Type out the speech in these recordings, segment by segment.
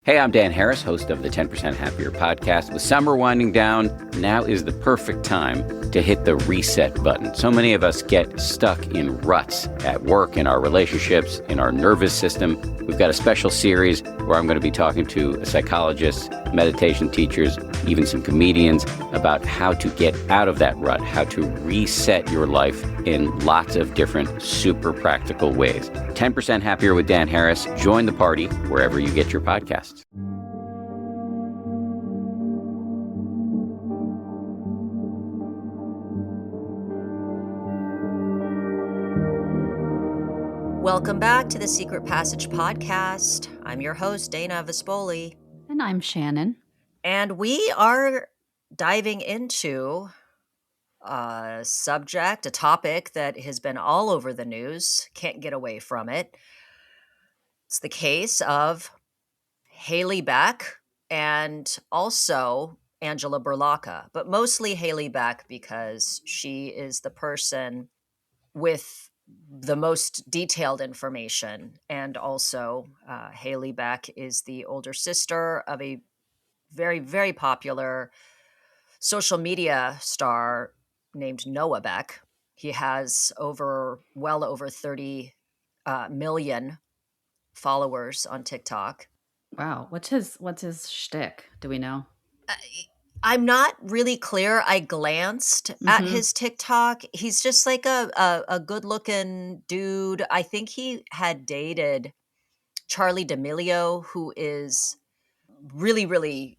Hey, I'm Dan Harris, host of the 10% Happier podcast. With summer winding down, now is the perfect time to hit the reset button. So many of us get stuck in ruts at work, in our relationships, in our nervous system. We've got a special series where I'm going to be talking to psychologists, meditation teachers, even some comedians about how to get out of that rut, how to reset your life in lots of different super practical ways. 10% Happier with Dan Harris. Join the party wherever you get your podcasts. Welcome back to the Secret Passage podcast. I'm your host, Dana Vespoli. And I'm Shannon. And we are diving into a topic that has been all over the news. Can't get away from it. It's the case of Haley Beck and also Angela Berlocca, but mostly Haley Beck because she is the person with the most detailed information. And also, Haley Beck is the older sister of a very, very popular social media star named Noah Beck. He has well over 30 million followers on TikTok. Wow. What's his shtick? Do we know? I'm not really clear. I glanced at his TikTok. He's just like a good-looking dude. I think he had dated Charlie D'Amelio, who is really, really,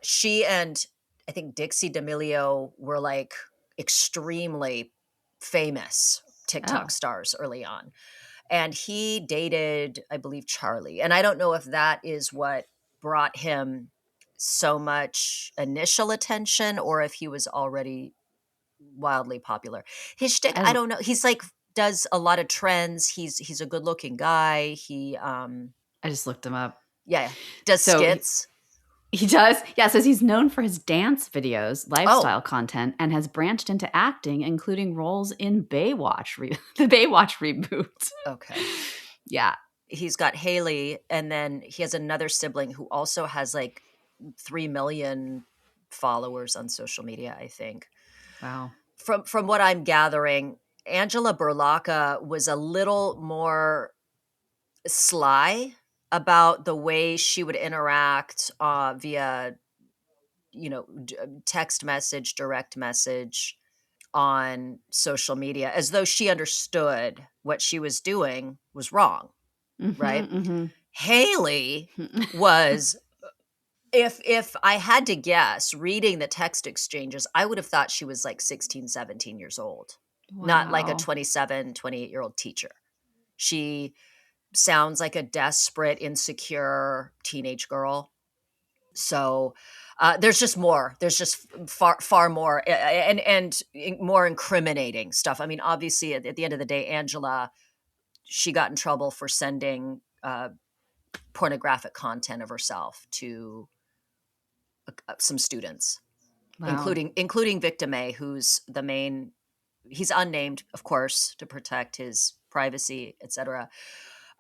she and I think Dixie D'Amelio were like extremely famous TikTok stars early on. And he dated, I believe, Charlie. And I don't know if that is what brought him so much initial attention or if he was already wildly popular. His shtick, I don't know. He's like does a lot of trends. He's a good-looking guy. I just looked him up. Yeah, does skits. He does. Yeah, says he's known for his dance videos, lifestyle content, and has branched into acting, including roles in Baywatch, the Baywatch reboot. Okay. Yeah. He's got Haley, and then he has another sibling who also has like 3 million followers on social media, I think. Wow. From what I'm gathering, Angela Berlocca was a little more sly about the way she would interact via, text message, direct message on social media, as though she understood what she was doing was wrong, right? Haley was, if I had to guess, reading the text exchanges, I would have thought she was like 16, 17 years old, not like a 27, 28-year-old teacher. She sounds like a desperate, insecure teenage girl. So there's just more. There's just far more and more incriminating stuff. I mean, obviously, at the end of the day, Angela, she got in trouble for sending pornographic content of herself to some students, including Victim A, who's the main. He's unnamed, of course, to protect his privacy, etc.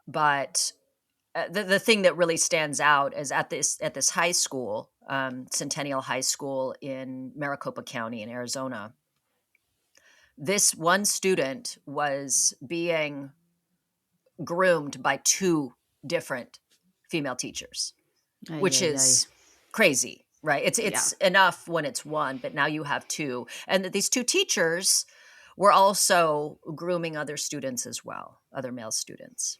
But the thing that really stands out is at this high school, Centennial High School in Maricopa County in Arizona. This one student was being groomed by 2 different female teachers, which is crazy, right? It's enough when it's one, but now you have 2, and these 2 teachers were also grooming other students as well, other male students.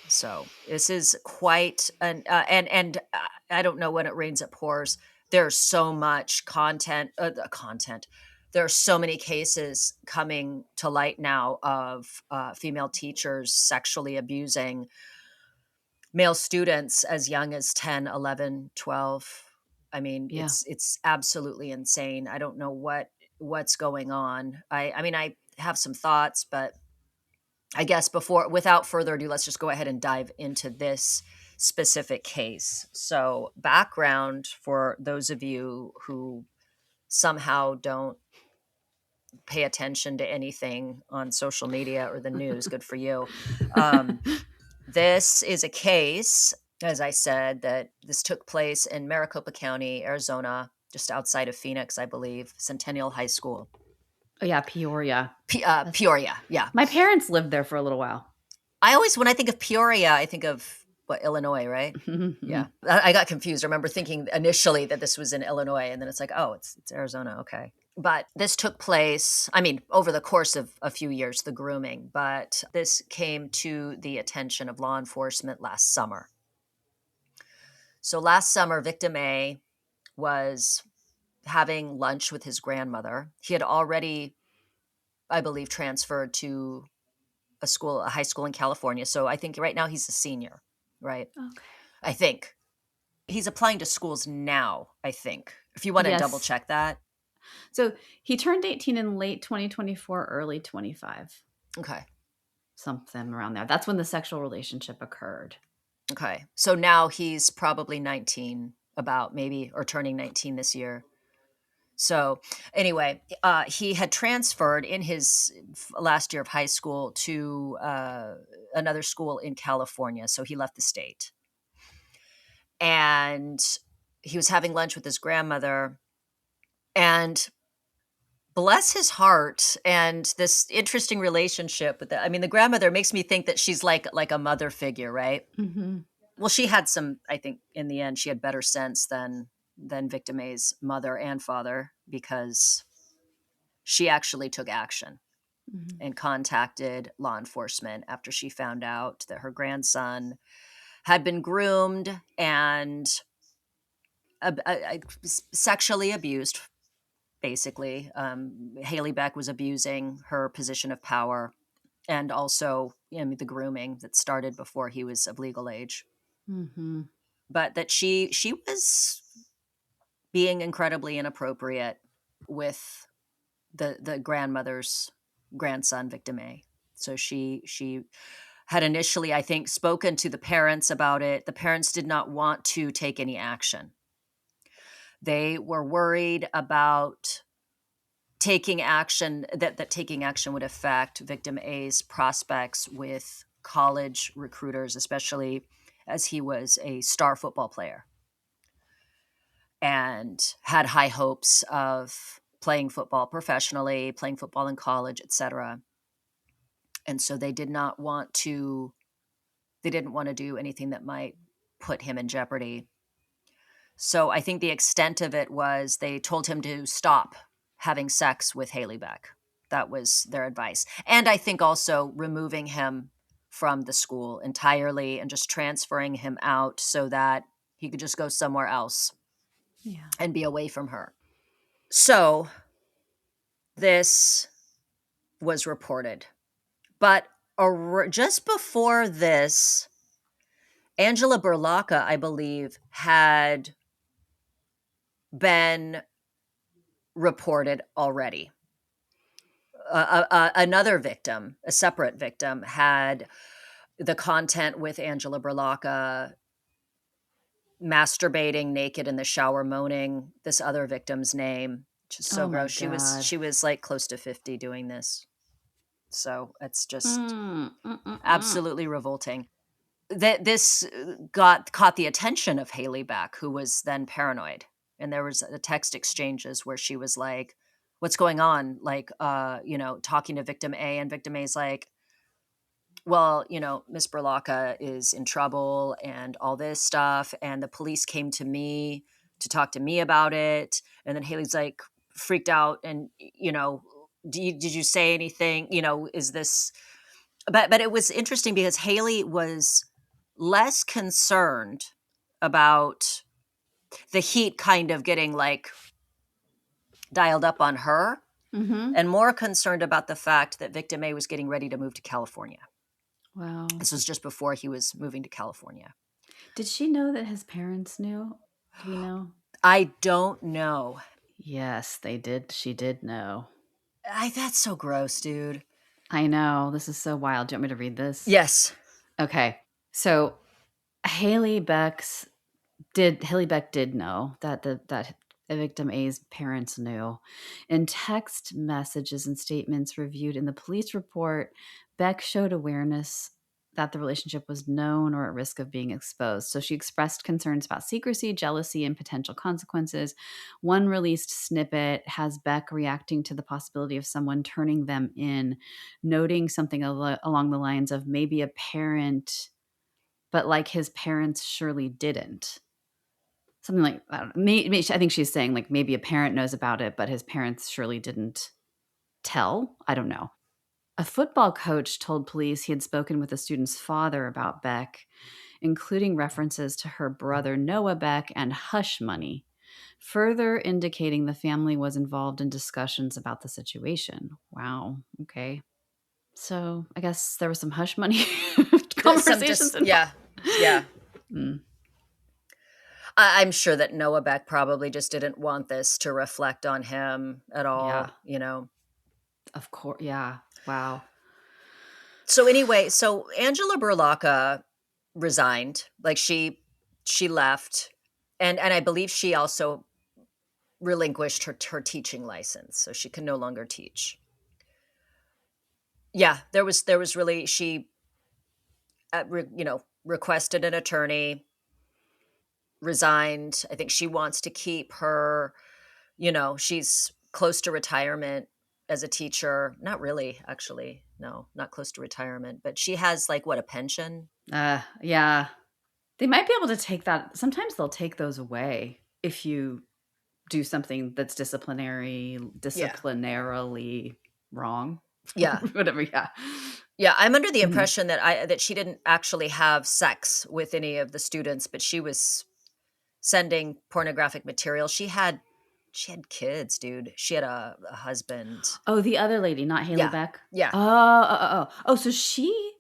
So this is quite and I don't know, when it rains it pours. There's so much content. There are so many cases coming to light now of female teachers sexually abusing male students as young as 10, 11, 12. I mean, it's absolutely insane. I don't know what's going on. I mean, I have some thoughts, but I guess without further ado, let's just go ahead and dive into this specific case. So, background for those of you who somehow don't pay attention to anything on social media or the news, good for you. This is a case as I said, that this took place in Maricopa County, Arizona, just outside of Phoenix, I believe, Centennial High School. Oh, yeah, Peoria. Peoria, yeah. My parents lived there for a little while. I always, when I think of Peoria, I think of, Illinois, right? Yeah. I got confused. I remember thinking initially that this was in Illinois, and then it's like, oh, it's Arizona. Okay. But this took place, I mean, over the course of a few years, the grooming, but this came to the attention of law enforcement last summer. So last summer, victim A was having lunch with his grandmother. He had already, I believe, transferred to a high school in California. So I think right now he's a senior, right? Okay. I think. He's applying to schools now, I think. If you want to Yes. double check that. So he turned 18 in late 2024, early 25. Okay. Something around there. That's when the sexual relationship occurred. Okay. So now he's probably 19, about maybe, or turning 19 this year. So anyway, he had transferred in his last year of high school to another school in California. So he left the state. And he was having lunch with his grandmother. And bless his heart, and this interesting relationship with the grandmother makes me think that she's like a mother figure, right? Mm-hmm. Well, she had some, I think in the end, she had better sense than victim A's mother and father, because she actually took action and contacted law enforcement after she found out that her grandson had been groomed and sexually abused. Basically, Haley Beck was abusing her position of power, and also the grooming that started before he was of legal age. Mm-hmm. But that she was being incredibly inappropriate with the grandmother's grandson, victim A. So she had initially, I think, spoken to the parents about it. The parents did not want to take any action. They were worried about taking action, that taking action would affect victim A's prospects with college recruiters, especially as he was a star football player and had high hopes of playing football professionally, playing football in college, etc. And so they didn't want to do anything that might put him in jeopardy. So I think the extent of it was they told him to stop having sex with Haley Beck. That was their advice. And I think also removing him from the school entirely and just transferring him out so that he could just go somewhere else and be away from her. So this was reported. But just before this, Angela Berlocka, I believe, had been reported already. Another victim, a separate victim, had the content with Angela Berlocka masturbating naked in the shower, moaning this other victim's name, which is so gross. She was like close to 50 doing this. So it's just absolutely revolting. This caught the attention of Haley Beck, who was then paranoid. And there was a text exchanges where she was like, what's going on? Like, talking to victim A, and victim A's like, well, Miss Berlocka is in trouble and all this stuff. And the police came to me to talk to me about it. And then Haley's like freaked out and, did you say anything? Is this, but it was interesting because Haley was less concerned about the heat kind of getting like dialed up on her, and more concerned about the fact that victim A was getting ready to move to California. Wow. This was just before he was moving to California. Did she know that his parents knew? Do we know? I don't know. Yes, they did. She did know. That's so gross, dude. I know. This is so wild. Do you want me to read this? Yes. Okay. So Haley Beck did know that victim A's parents knew. In text messages and statements reviewed in the police report, Beck showed awareness that the relationship was known or at risk of being exposed. So she expressed concerns about secrecy, jealousy, and potential consequences. One released snippet has Beck reacting to the possibility of someone turning them in, noting something along the lines of maybe a parent, but like his parents surely didn't. Something like, I don't know, I think she's saying like maybe a parent knows about it, but his parents surely didn't tell. I don't know. A football coach told police he had spoken with the student's father about Beck, including references to her brother Noah Beck and hush money, further indicating the family was involved in discussions about the situation. Wow. Okay. So I guess there was some hush money conversations involved. Yeah. Mm. I'm sure that Noah Beck probably just didn't want this to reflect on him at all, Of course. Yeah. Wow. So anyway, so Angela Berlocca resigned. Like she left, and I believe she also relinquished her teaching license, so she can no longer teach. Yeah, there was really she, requested an attorney, resigned. I think she wants to keep her. She's close to retirement as a teacher. Not really, actually. No, not close to retirement, but she has like a pension? Yeah. They might be able to take that. Sometimes they'll take those away if you do something that's disciplinarily wrong. Yeah. Whatever. Yeah. Yeah, I'm under the impression that she didn't actually have sex with any of the students, but she was sending pornographic material. She had kids, dude. She had a husband. Oh, the other lady, not Haley Beck? Yeah. Oh, so she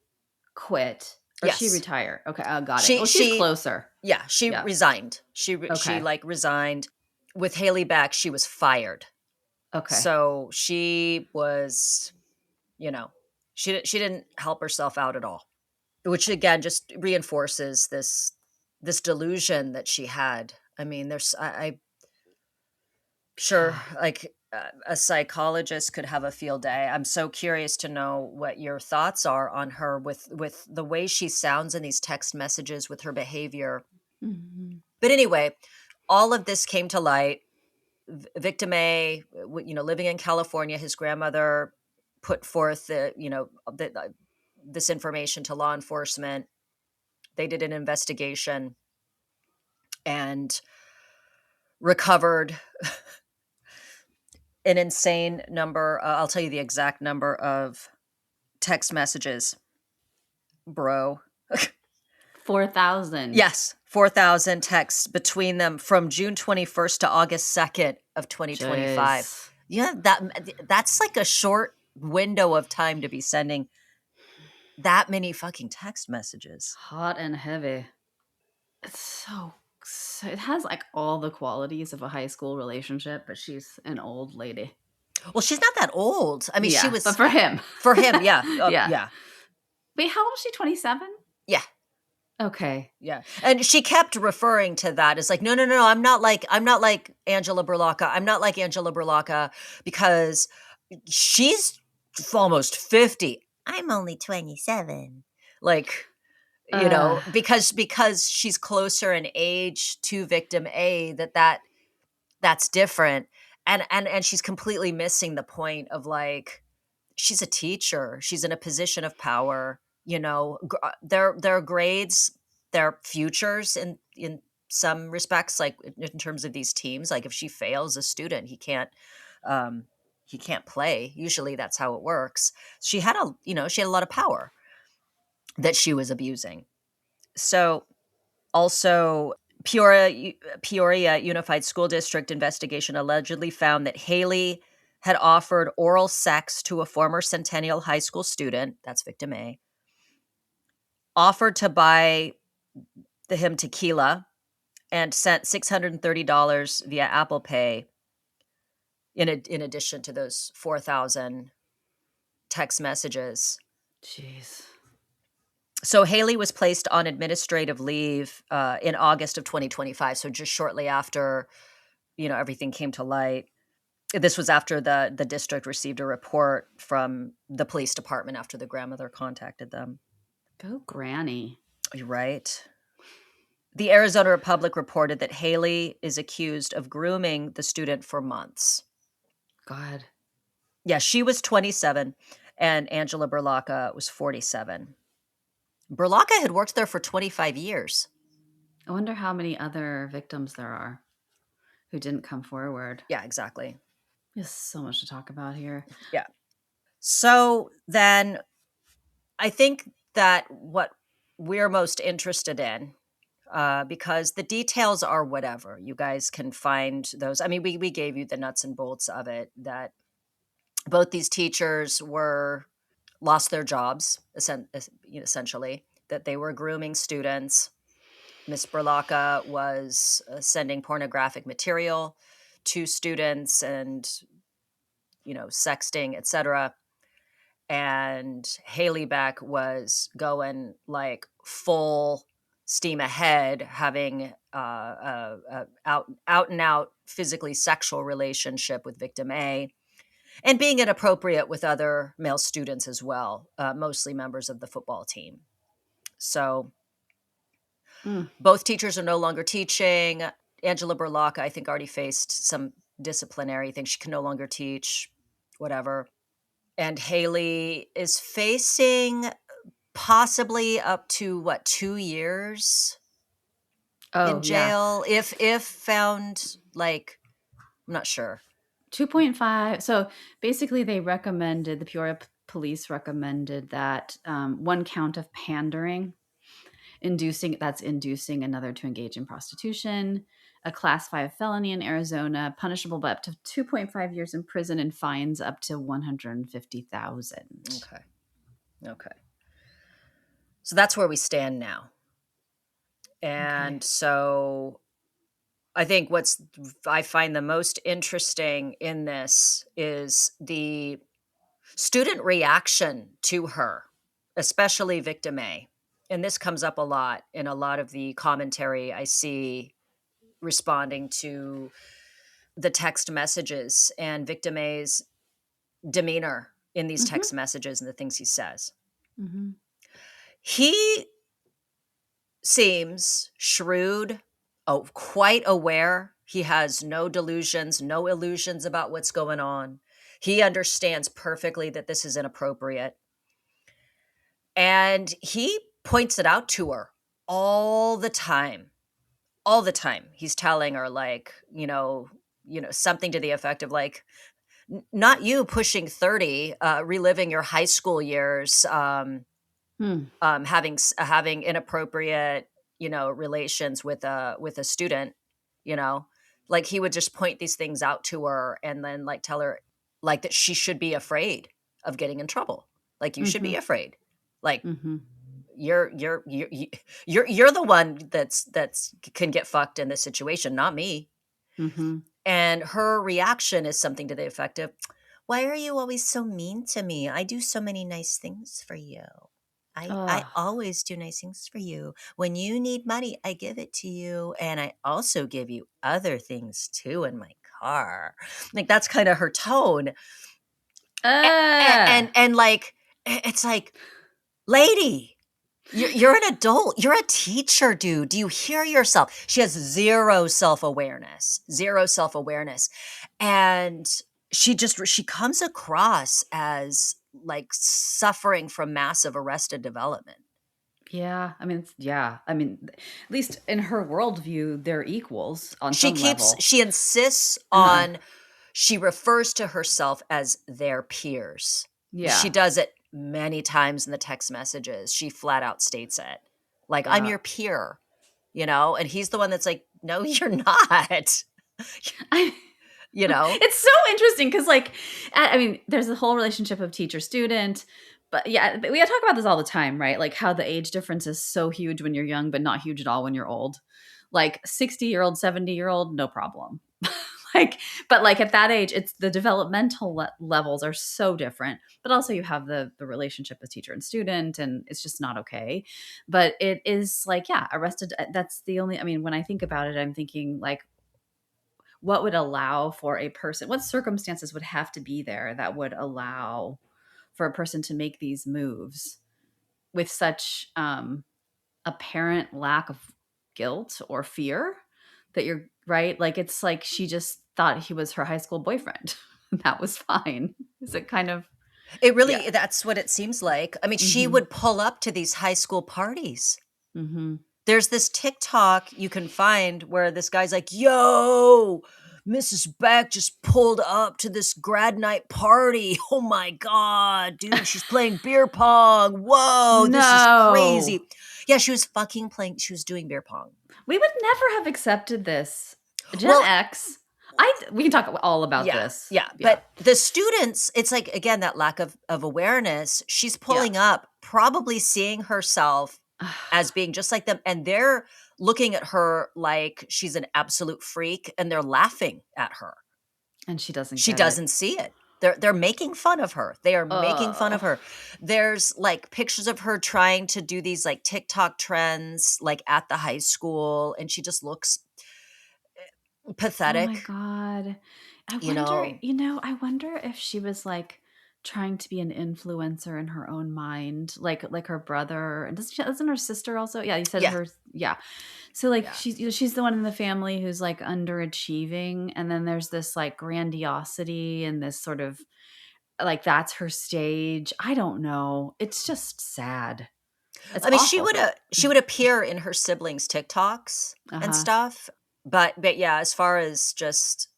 quit or she retired. Okay, got it. She's closer. Yeah, she resigned. She resigned. With Haley Beck, she was fired. Okay. So she was, she didn't help herself out at all, which again just reinforces this delusion that she had. I mean, I sure, like a psychologist could have a field day. I'm so curious to know what your thoughts are on her with the way she sounds in these text messages, with her behavior. Mm-hmm. But anyway, all of this came to light. Victim A, living in California, his grandmother put forth this information to law enforcement. They did an investigation and recovered an insane number. I'll tell you the exact number of text messages, bro. 4,000. Yes, 4,000 texts between them from June 21st to August 2nd of 2025. Jeez. Yeah, that's like a short window of time to be sending that many fucking text messages. Hot and heavy. It's so it has like all the qualities of a high school relationship, but she's an old lady. Well, she's not that old. I mean, she was. But for him. For him, yeah. Yeah. Wait, how old is she? 27? Yeah. Okay. Yeah. And she kept referring to that as like, no, I'm not like Angela Berlocca. I'm not like Angela Berlocca because she's almost 50. I'm only 27. Like, because she's closer in age to victim A, that's different. And she's completely missing the point of like, she's a teacher. She's in a position of power. Their grades, their futures in some respects, like in terms of these teams, like if she fails a student, he can't play. Usually that's how it works. She had a lot of power that she was abusing. So also Peoria Unified School District investigation allegedly found that Haley had offered oral sex to a former Centennial High School student, that's victim A, offered to buy him tequila, and sent $630 via Apple Pay in addition to those 4,000 text messages. Jeez. So Haley was placed on administrative leave in August of 2025, so just shortly after, everything came to light. This was after the district received a report from the police department after the grandmother contacted them. Go Granny. You're right. The Arizona Republic reported that Haley is accused of grooming the student for months. God. Yeah, she was 27 and Angela Berlacca was 47. Berlacca had worked there for 25 years. I wonder how many other victims there are who didn't come forward. Yeah, exactly. There's so much to talk about here. Yeah. So then I think that what we're most interested in, because the details are whatever, you guys can find those. I mean, we gave you the nuts and bolts of it, that both these teachers lost their jobs, essentially, that they were grooming students. Miss Berlacca was sending pornographic material to students and, sexting, etc. And Haley Beck was going like full steam ahead, having out and out physically sexual relationship with victim A, and being inappropriate with other male students as well, mostly members of the football team. So both teachers are no longer teaching. Angela Berlacca, I think, already faced some disciplinary things. She can no longer teach, whatever. And Haley is facing possibly up to 2 years in jail if found, like, I'm not sure. 2.5. So basically the Peoria police recommended that one count of pandering, inducing another to engage in prostitution, a class 5 felony in Arizona, punishable by up to 2.5 years in prison and fines up to $150,000. Okay. So that's where we stand now. And so I think I find the most interesting in this is the student reaction to her, especially victim A. And this comes up a lot in a lot of the commentary I see responding to the text messages and victim A's demeanor in these text messages and the things he says. He seems shrewd, quite aware. He has no delusions, no illusions about what's going on. He understands perfectly that this is inappropriate. And he points it out to her all the time. All the time. He's telling her, like, something to the effect of, like, not you pushing 30, reliving your high school years, having inappropriate, relations with a student, like he would just point these things out to her and then, like, tell her, like, that she should be afraid of getting in trouble. Like, you should be afraid. Like, you're the one that's can get fucked in this situation, not me. And her reaction is something to the effect of, why are you always so mean to me? I do so many nice things for you. I always do nice things for you. When you need money, I give it to you. And I also give you other things too in my car. Like, that's kind of her tone. And like, it's like, lady, you're an adult. You're a teacher, dude. Do you hear yourself? She has zero self-awareness. And she comes across as, like, suffering from massive arrested development. Yeah. I mean, at least in her worldview, they're equals on some level. She insists on, she refers to herself as their peers. Yeah. She does it many times in the text messages. She flat out states it. Like, I'm your peer, and he's the one that's like, no, you're not. It's so interesting because, like, there's a whole relationship of teacher-student, but we talk about this all the time, right? Like, how the age difference is so huge when you're young, but not huge at all when you're old. Like, 60-year-old, 70-year-old, no problem. But like at that age, it's the developmental levels are so different, but also you have the relationship with teacher and student, and it's just not okay. But it is like, arrested. That's the only, when I think about it, I'm thinking, like, what would allow for a person, what circumstances would have to be there that would allow for a person to make these moves? with such apparent lack of guilt or fear that you're right. Like, it's like she just thought he was her high school boyfriend. That was fine. Is it kind of, It yeah. really, that's what it seems like. I mean, she would pull up to these high school parties. There's this TikTok you can find where this guy's like, yo, Mrs. Beck just pulled up to this grad night party. Oh my God, dude, she's playing beer pong. Whoa, this is crazy. Yeah, she was fucking playing, she was doing beer pong. We would never have accepted this. Gen X. We can talk all about this. Yeah. But the students, it's like, again, that lack of awareness. She's pulling up, probably seeing herself as being just like them. And they're looking at her like she's an absolute freak, and they're laughing at her. And she doesn't see it. They're making fun of her. They are making fun of her. There's like pictures of her trying to do these like TikTok trends, like at the high school. And she just looks pathetic. Oh my God. I wonder if she was like trying to be an influencer in her own mind, like her brother. And doesn't her sister also? Yeah, you said her. Yeah. So like she's the one in the family who's like underachieving, and then there's this like grandiosity and this sort of like that's her stage. I don't know. It's just sad. It's awful. She would appear in her siblings' TikToks and stuff. But yeah, as far as just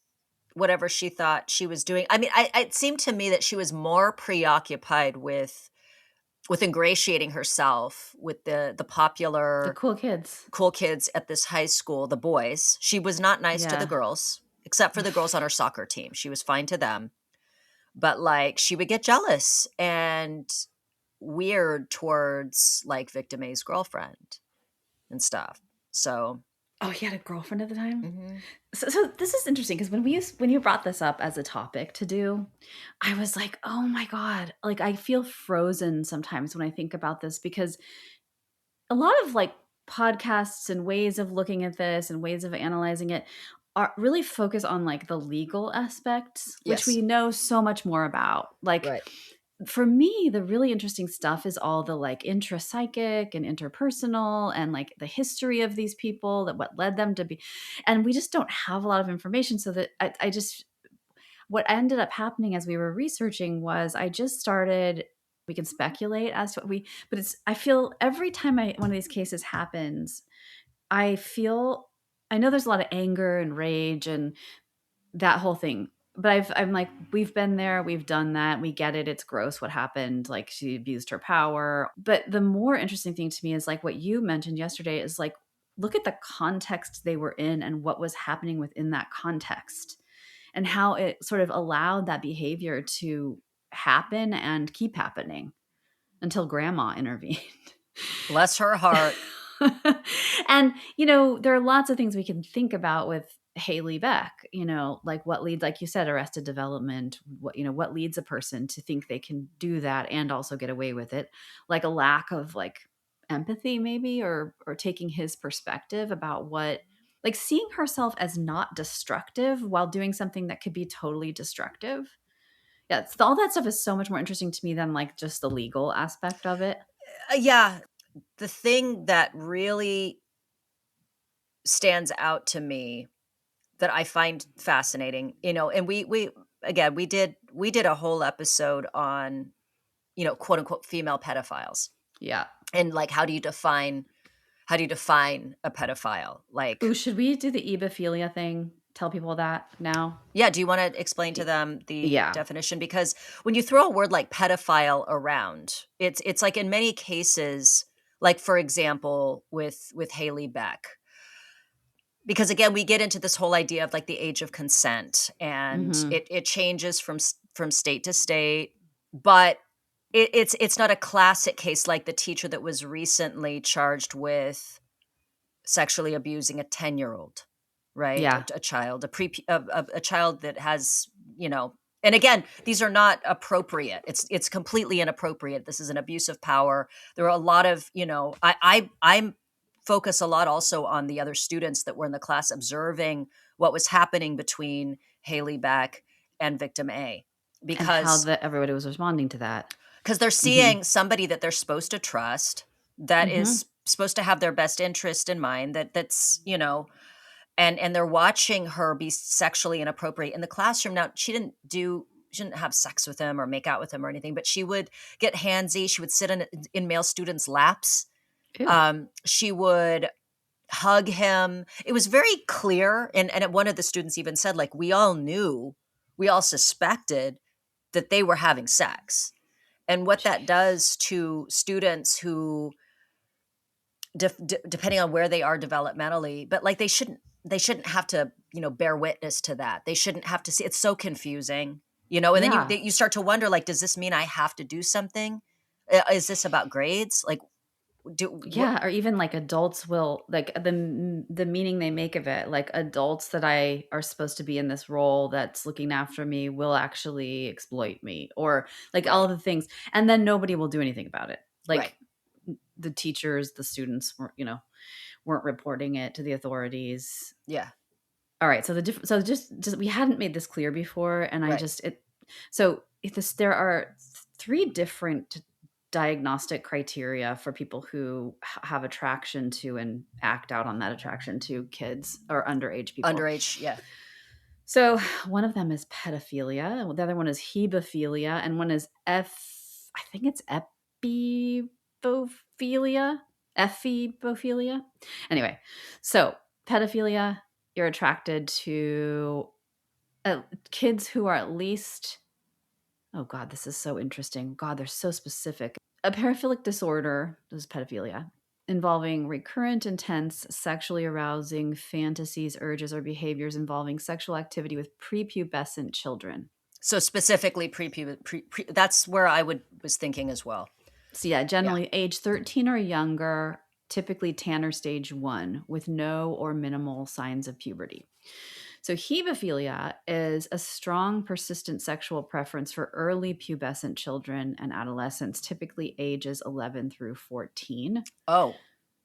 whatever she thought she was doing, I mean, it seemed to me that she was more preoccupied with ingratiating herself with the popular, the cool kids at this high school, the boys. She was not nice to the girls, except for the girls on her soccer team. She was fine to them, but like she would get jealous and weird towards like Victim A's girlfriend and stuff. So. Oh, he had a girlfriend at the time? So this is interesting because when you brought this up as a topic to do, I was like, oh my God. Like I feel frozen sometimes when I think about this, because a lot of like podcasts and ways of looking at this and ways of analyzing it are really focus on like the legal aspects, which we know so much more about. Like for me, the really interesting stuff is all the like intrapsychic and interpersonal and like the history of these people, that what led them to be, and we just don't have a lot of information. So that what ended up happening as we were researching was I just started, we can speculate as to what I feel every time one of these cases happens, I know there's a lot of anger and rage and that whole thing. But I'm like, we've been there, we've done that, we get it, it's gross what happened, like she abused her power. But the more interesting thing to me is like what you mentioned yesterday is like, look at the context they were in and what was happening within that context and how it sort of allowed that behavior to happen and keep happening until grandma intervened. Bless her heart. And, there are lots of things we can think about with Haley Beck, like what leads, like you said, arrested development, what leads a person to think they can do that and also get away with it, like a lack of like empathy maybe, or taking his perspective about what, like seeing herself as not destructive while doing something that could be totally destructive. Yeah, all that stuff is so much more interesting to me than like just the legal aspect of it. Yeah. The thing that really stands out to me that I find fascinating, and we did a whole episode on, quote unquote female pedophiles. Yeah. And like, how do you define a pedophile? Like, ooh, should we do the ebophilia thing? Tell people that now? Yeah. Do you want to explain to them the definition? Because when you throw a word like pedophile around, it's like in many cases, like for example, with Haley Beck, because again, we get into this whole idea of like the age of consent, and it changes from state to state, but it's not a classic case like the teacher that was recently charged with sexually abusing a 10-year-old, right? Yeah. A child, a child that has, and again, these are not appropriate. It's completely inappropriate. This is an abuse of power. There are a lot of, I'm focus a lot also on the other students that were in the class observing what was happening between Haley Beck and Victim A, because and how everybody was responding to that. Because they're seeing somebody that they're supposed to trust, that is supposed to have their best interest in mind, that's, you know, and they're watching her be sexually inappropriate in the classroom. Now, she didn't have sex with him or make out with him or anything, but she would get handsy. She would sit in male students' laps. She would hug him. It was very clear. And one of the students even said, like, we all suspected that they were having sex. And what that does to students who, depending on where they are developmentally, but like they shouldn't have to, you know, bear witness to that. They shouldn't have to see. It's so confusing, you know. And then you start to wonder, like, does this mean I have to do something? Is this about grades? Like, or even like adults will, like, the meaning they make of it, like adults that are supposed to be in this role that's looking after me will actually exploit me, or like all of the things, and then nobody will do anything about it. Like the teachers, the students weren't reporting it to the authorities. Yeah. All right. So just we hadn't made this clear before, and there are 3 different diagnostic criteria for people who have attraction to and act out on that attraction to kids or underage people. Underage, yeah. So one of them is pedophilia. The other one is hebephilia, and one is I think it's epipophilia. Ephebophilia. Anyway, so pedophilia, you're attracted to kids who are at least, oh God, this is so interesting. God, they're so specific. A paraphilic disorder, this is pedophilia, involving recurrent, intense, sexually arousing fantasies, urges, or behaviors involving sexual activity with prepubescent children. So specifically that's where I was thinking as well. So yeah, generally age 13 or younger, typically Tanner stage 1, with no or minimal signs of puberty. So hebephilia is a strong, persistent sexual preference for early pubescent children and adolescents, typically ages 11 through 14. Oh.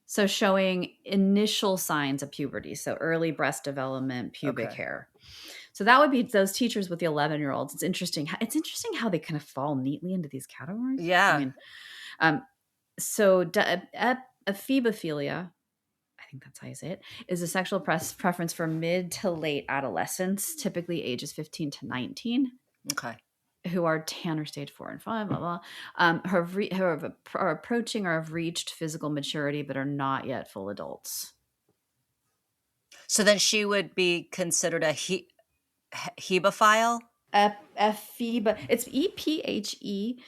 So showing initial signs of puberty, so early breast development, pubic hair. So that would be those teachers with the 11-year-olds. It's interesting how they kind of fall neatly into these categories. Yeah. I mean, so ephebophilia, I think that's how you say it, is a sexual preference for mid to late adolescents, typically ages 15 to 19. Okay. Who are Tanner stage 4 and 5, blah, blah, who are approaching or have reached physical maturity but are not yet full adults. So then she would be considered a hebophile? It's ephebophilia.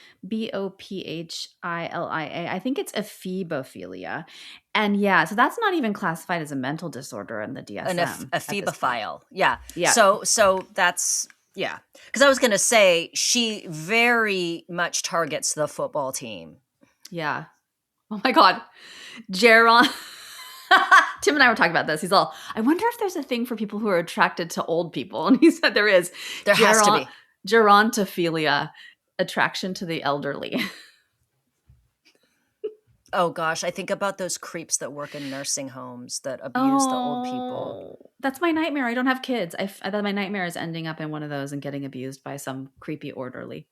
I think it's ephebophilia. And yeah, so that's not even classified as a mental disorder in the DSM. A phebophile. Yeah. Yeah. So that's, yeah. Because I was going to say, she very much targets the football team. Yeah. Oh my God. Jaron. Tim and I were talking about this. He's all, I wonder if there's a thing for people who are attracted to old people. And he said there is. There has to be. Gerontophilia, attraction to the elderly. Oh gosh, I think about those creeps that work in nursing homes that abuse the old people. That's my nightmare. I don't have kids. My nightmare is ending up in one of those and getting abused by some creepy orderly.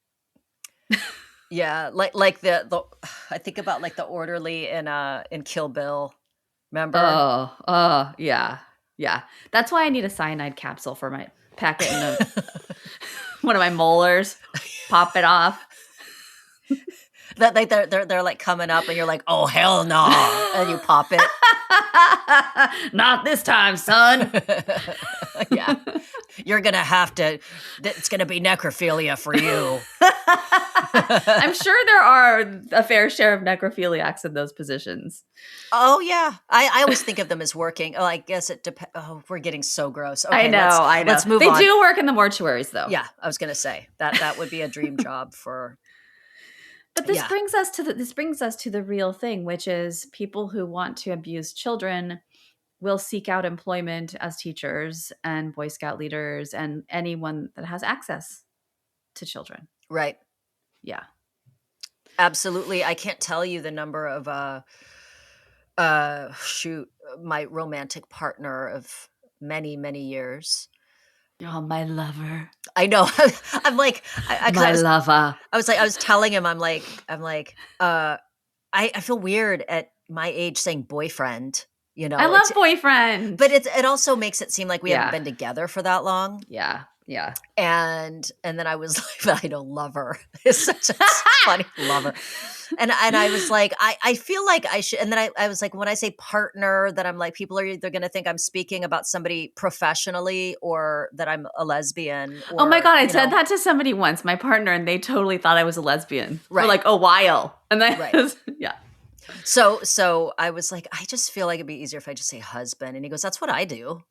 Yeah, like the I think about like the orderly in Kill Bill. Remember? Oh, yeah. That's why I need a cyanide capsule for my packet in one of my molars. Pop it off. That like they're like coming up, and you're like, oh hell no, and you pop it. Not this time, son. Yeah, you're gonna have to. It's gonna be necrophilia for you. I'm sure there are a fair share of necrophiliacs in those positions. Oh yeah, I always think of them as working. Oh, I guess it depends. Oh, we're getting so gross. Okay, I know. Let's move on. They do work in the mortuaries, though. Yeah, I was gonna say that would be a dream job for. But this brings us to the real thing, which is people who want to abuse children will seek out employment as teachers and Boy Scout leaders and anyone that has access to children. Right. Yeah. Absolutely. I can't tell you the number of my romantic partner of many, many years Oh, my lover. I know. I'm like, My lover. I was telling him, I feel weird at my age saying boyfriend, I love boyfriend. but it also makes it seem like we haven't Yeah. been together for that long. Yeah. And then I was like, but I don't love her. It's such a funny lover. And I was like, I feel like I should. And then I was like, when I say partner, that I'm like, people are either going to think I'm speaking about somebody professionally or that I'm a lesbian. Or, oh my God, I said that to somebody once, my partner, and they totally thought I was a lesbian for like a while. And then, yeah. So I was like, I just feel like it'd be easier if I just say husband. And he goes, that's what I do.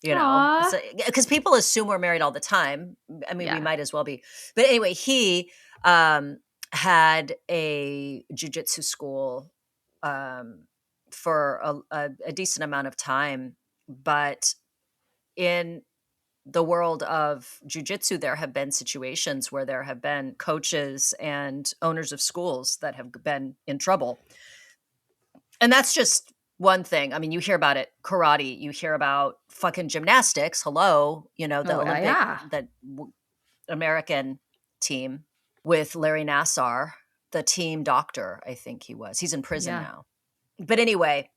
You know, because people assume we're married all the time. I mean, we might as well be. But anyway, he had a jiu-jitsu school for a decent amount of time. But in the world of jiu-jitsu, there have been situations where there have been coaches and owners of schools that have been in trouble. And that's just one thing. I mean, you hear about it, karate, you hear about fucking gymnastics. Hello, you know, the Olympic, American team with Larry Nassar, the team doctor, I think he was. He's in prison now. But anyway,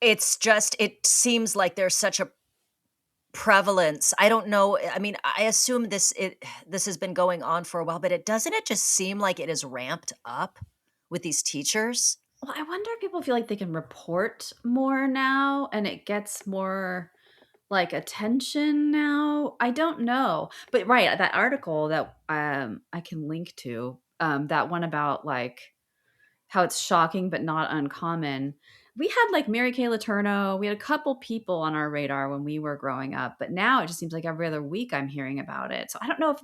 it seems like there's such a prevalence. I don't know. I mean, I assume this has been going on for a while, but doesn't it just seem like it is ramped up with these teachers? Well, I wonder if people feel like they can report more now and it gets more like attention now. I don't know. But that article that I can link to, that one about like how it's shocking but not uncommon. We had like Mary Kay Letourneau. We had a couple people on our radar when we were growing up, but now it just seems like every other week I'm hearing about it. So I don't know if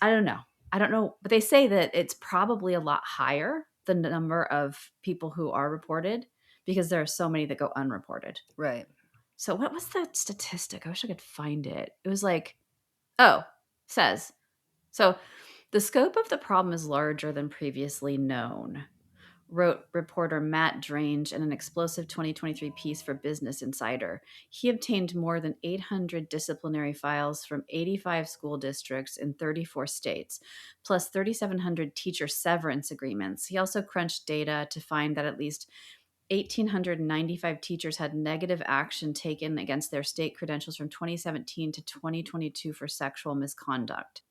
I don't know, but they say that it's probably a lot higher, the number of people who are reported, because there are so many that go unreported. Right. So what was that statistic? I wish I could find it. It was like, says, so the scope of the problem is larger than previously known, wrote reporter Matt Drange in an explosive 2023 piece for Business Insider. He obtained more than 800 disciplinary files from 85 school districts in 34 states, plus 3,700 teacher severance agreements. He also crunched data to find that at least 1,895 teachers had negative action taken against their state credentials from 2017 to 2022 for sexual misconduct.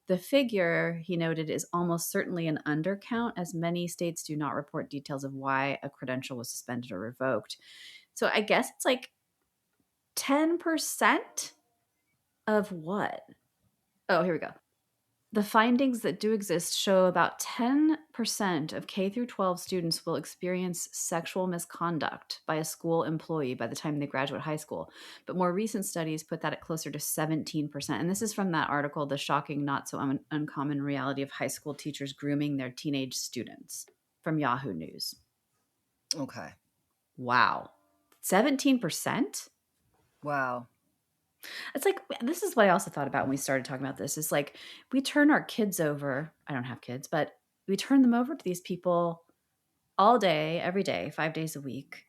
The figure, he noted, is almost certainly an undercount, as many states do not report details of why a credential was suspended or revoked. So I guess it's like 10% of what? Oh, here we go. The findings that do exist show about 10% of K through 12 students will experience sexual misconduct by a school employee by the time they graduate high school. But more recent studies put that at closer to 17%. And this is from that article, The Shocking Not So Uncommon Reality of High School Teachers Grooming Their Teenage Students, from Yahoo News. Okay. Wow. 17%? Wow. It's like, this is what I also thought about when we started talking about this. It's like, we turn our kids over. I don't have kids, but we turn them over to these people all day, every day, 5 days a week.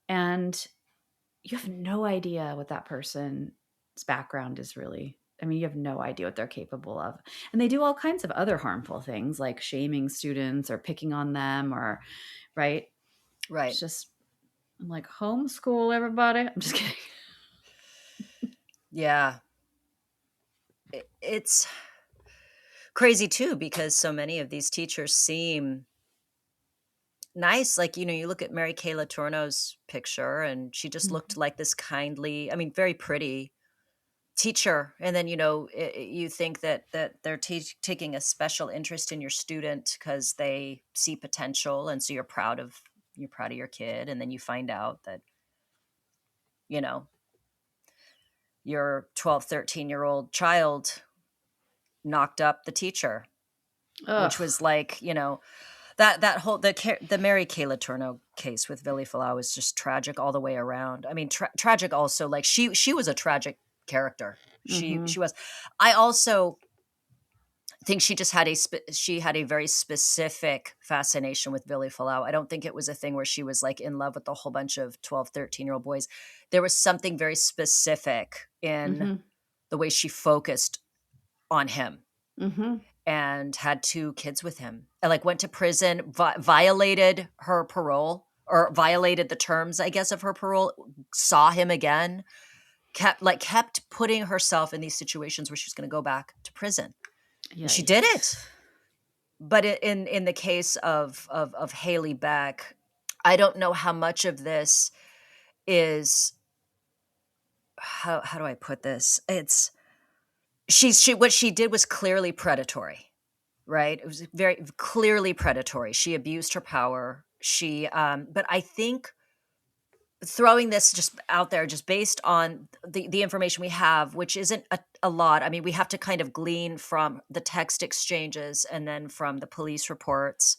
And you have no idea what that person's background is really. I mean, you have no idea what they're capable of. And they do all kinds of other harmful things like shaming students or picking on them or, right? Right. It's just, I'm like, homeschool everybody. I'm just kidding. Yeah. It's crazy too, because so many of these teachers seem nice. Like, you know, you look at Mary Kay Letourneau's picture and she just looked like this kindly, I mean, very pretty teacher. And then, you know, you think that they're taking a special interest in your student because they see potential. And so you're proud of your kid. And then you find out that, you know, your 12, 13-year-old child knocked up the teacher. Ugh. Which was like, you know, that whole, the Mary Kay Letourneau case with Vili Falau is just tragic all the way around. I mean, tragic also, like she was a tragic character. She was. I also, I think she just had she had a very specific fascination with Billy Falau. I don't think it was a thing where she was like in love with a whole bunch of 12, 13-year-old boys. There was something very specific in the way she focused on him and had 2 kids with him. And like went to prison, violated her parole or violated the terms, I guess, of her parole, saw him again, kept putting herself in these situations where she's going to go back to prison. Yikes. She did it. But in the case of Haley Beck, I don't know how much of this is, how do I put this? It's she what she did was clearly predatory, right? It was very clearly predatory. She abused her power. But I think throwing this just out there, just based on the information we have, which isn't a lot. I mean, we have to kind of glean from the text exchanges and then from the police reports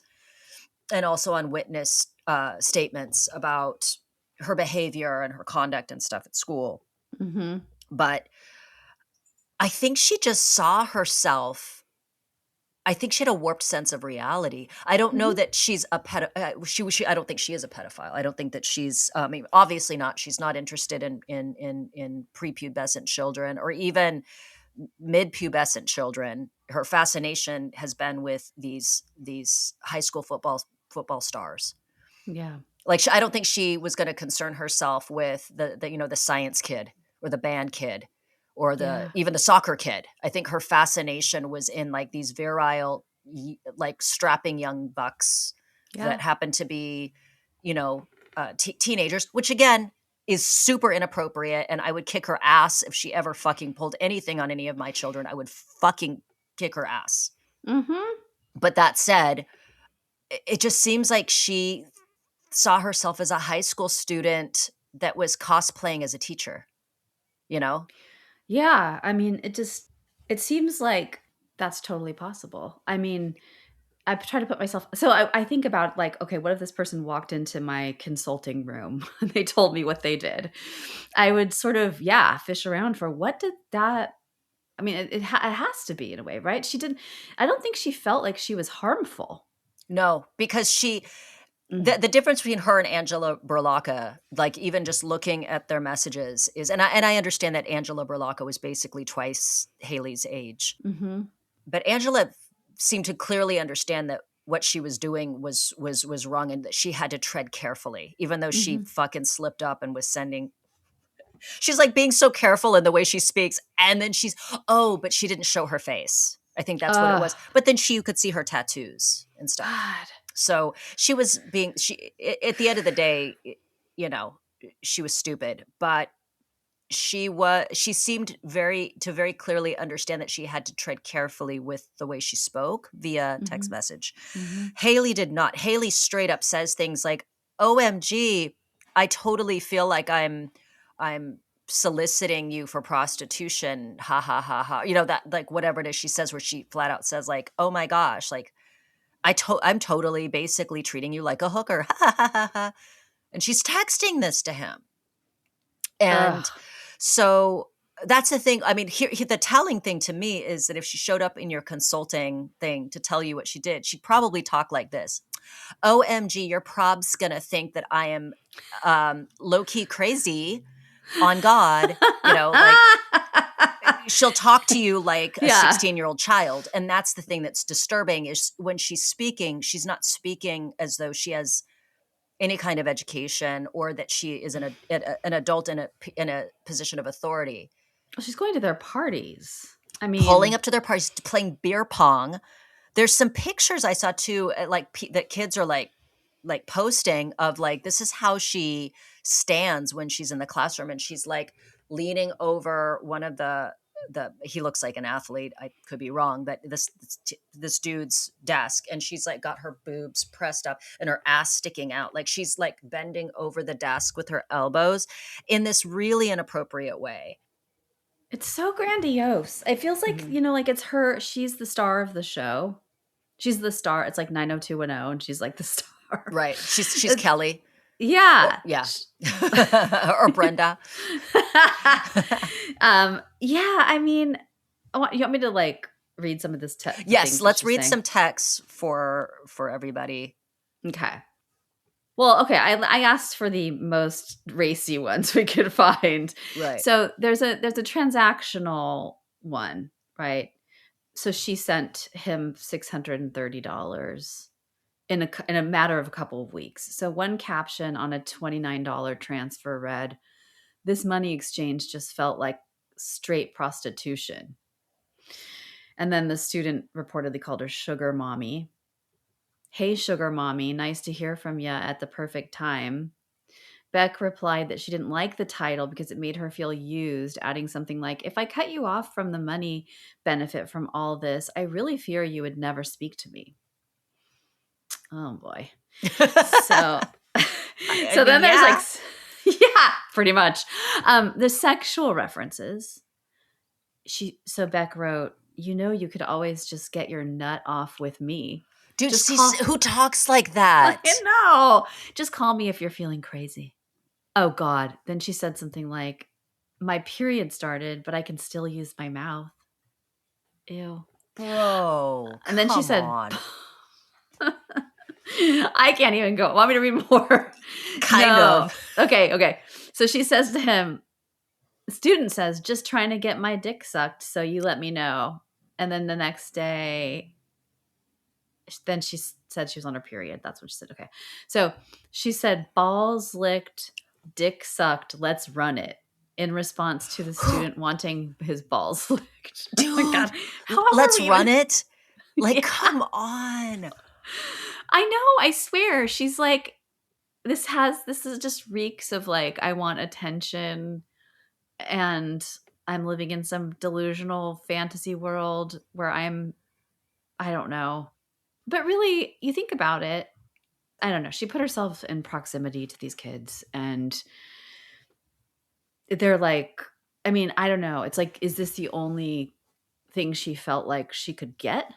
and also on witness statements about her behavior and her conduct and stuff at school. But I think she just saw herself. I think she had a warped sense of reality. I don't know that she's a I don't think she is a pedophile. I don't think that she's. I mean, obviously not. She's not interested in prepubescent children or even mid-pubescent children. Her fascination has been with these high school football stars. Yeah, like I don't think she was going to concern herself with the science kid or the band kid. Or even the soccer kid. I think her fascination was in like these virile, like strapping young bucks that happen to be, teenagers, which again is super inappropriate. And I would kick her ass if she ever fucking pulled anything on any of my children. I would fucking kick her ass. But that said, it just seems like she saw herself as a high school student that was cosplaying as a teacher, Yeah, I mean, it seems like that's totally possible. I mean, I try to put myself, so I think about like, okay, what if this person walked into my consulting room and they told me what they did? I would sort of, fish around for what did that, I mean, it has to be in a way, right? I don't think she felt like she was harmful. No, because the difference between her and Angela Berlocca, like even just looking at their messages is, and I understand that Angela Berlocca was basically twice Haley's age, but Angela seemed to clearly understand that what she was doing was wrong and that she had to tread carefully, even though she fucking slipped up and was sending. She's like being so careful in the way she speaks, and then but she didn't show her face. I think that's what it was. But then you could see her tattoos and stuff. God. So she was at the end of the day, she was stupid, but she seemed very clearly understand that she had to tread carefully with the way she spoke via text message. Haley did not. Haley straight up says things like, OMG, I totally feel like I'm soliciting you for prostitution. Ha ha ha ha. That like whatever it is she says, where she flat out says like, oh my gosh, like, I'm totally basically treating you like a hooker. And she's texting this to him. And so that's the thing. I mean, here, the telling thing to me is that if she showed up in your consulting thing to tell you what she did, she'd probably talk like this. OMG, your prob's going to think that I am low-key crazy on God, like she'll talk to you like a 16-year-old child. And that's the thing that's disturbing is when she's speaking, she's not speaking as though she has any kind of education or that she is an adult in a position of authority. Well, she's going to their parties. I mean, pulling up to their parties, playing beer pong. There's some pictures I saw too, like that kids are like posting of like, this is how she stands when she's in the classroom. And she's like leaning over one of he looks like an athlete. I could be wrong, but this dude's desk, and she's like got her boobs pressed up and her ass sticking out. Like she's like bending over the desk with her elbows in this really inappropriate way. It's so grandiose. It feels like, like it's her, she's the star of the show. She's the star. It's like 90210 and she's like the star. Right. She's Kelly. Yeah. Yeah. Or Brenda. Yeah. I mean, you want me to like read some of this text? Yes, let's read some texts for everybody. Okay. Well, okay, I asked for the most racy ones we could find. Right. So there's a transactional one, right? So she sent him $630 in a matter of a couple of weeks. So one caption on a $29 transfer read, "This money exchange just felt like straight prostitution." And then the student reportedly called her sugar mommy. "Hey, sugar mommy, nice to hear from ya at the perfect time." Beck replied that she didn't like the title because it made her feel used, adding something like, "If I cut you off from the money benefit from all this, I really fear you would never speak to me." Oh boy. So then there's like, yeah, pretty much. The sexual references. So Beck wrote, "You could always just get your nut off with me." Dude, who talks like that? I know. "Just call me if you're feeling crazy." Oh God. Then she said something like, "My period started, but I can still use my mouth." Ew. Bro. And then she said, on. I can't even go. Want me to read more? Kind of. Okay. So she says to him, the student says, "Just trying to get my dick sucked, so you let me know." And then the next day, then she said she was on her period. That's what she said. Okay. So she said, "Balls licked, dick sucked, let's run it," in response to the student wanting his balls licked. Dude, oh my God. Let's run it? Like, yeah. Come on. I know. I swear. She's like, this is just reeks of like, I want attention and I'm living in some delusional fantasy world where I don't know. But really, you think about it, I don't know. She put herself in proximity to these kids and they're like, I mean, I don't know. It's like, is this the only thing she felt like she could get?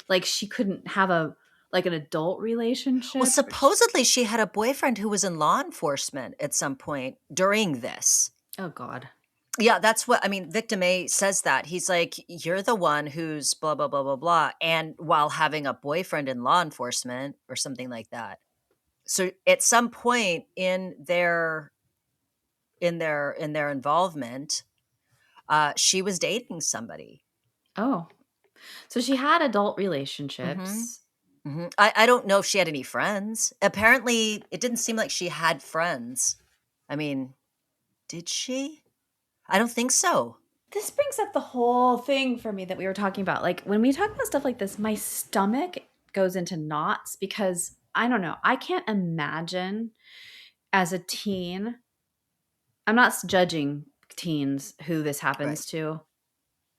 Like she couldn't have an adult relationship? Well, supposedly she had a boyfriend who was in law enforcement at some point during this. Oh God. Yeah, that's what, I mean, Victim A says that. He's like, "You're the one who's blah, blah, blah, blah, blah." And while having a boyfriend in law enforcement or something like that. So at some point in their involvement, she was dating somebody. Oh. So she had adult relationships. Mm-hmm. Mm-hmm. I don't know if she had any friends. Apparently, it didn't seem like she had friends. I mean, did she? I don't think so. This brings up the whole thing for me that we were talking about. Like when we talk about stuff like this, my stomach goes into knots because I don't know. I can't imagine as a teen. I'm not judging teens who this happens to,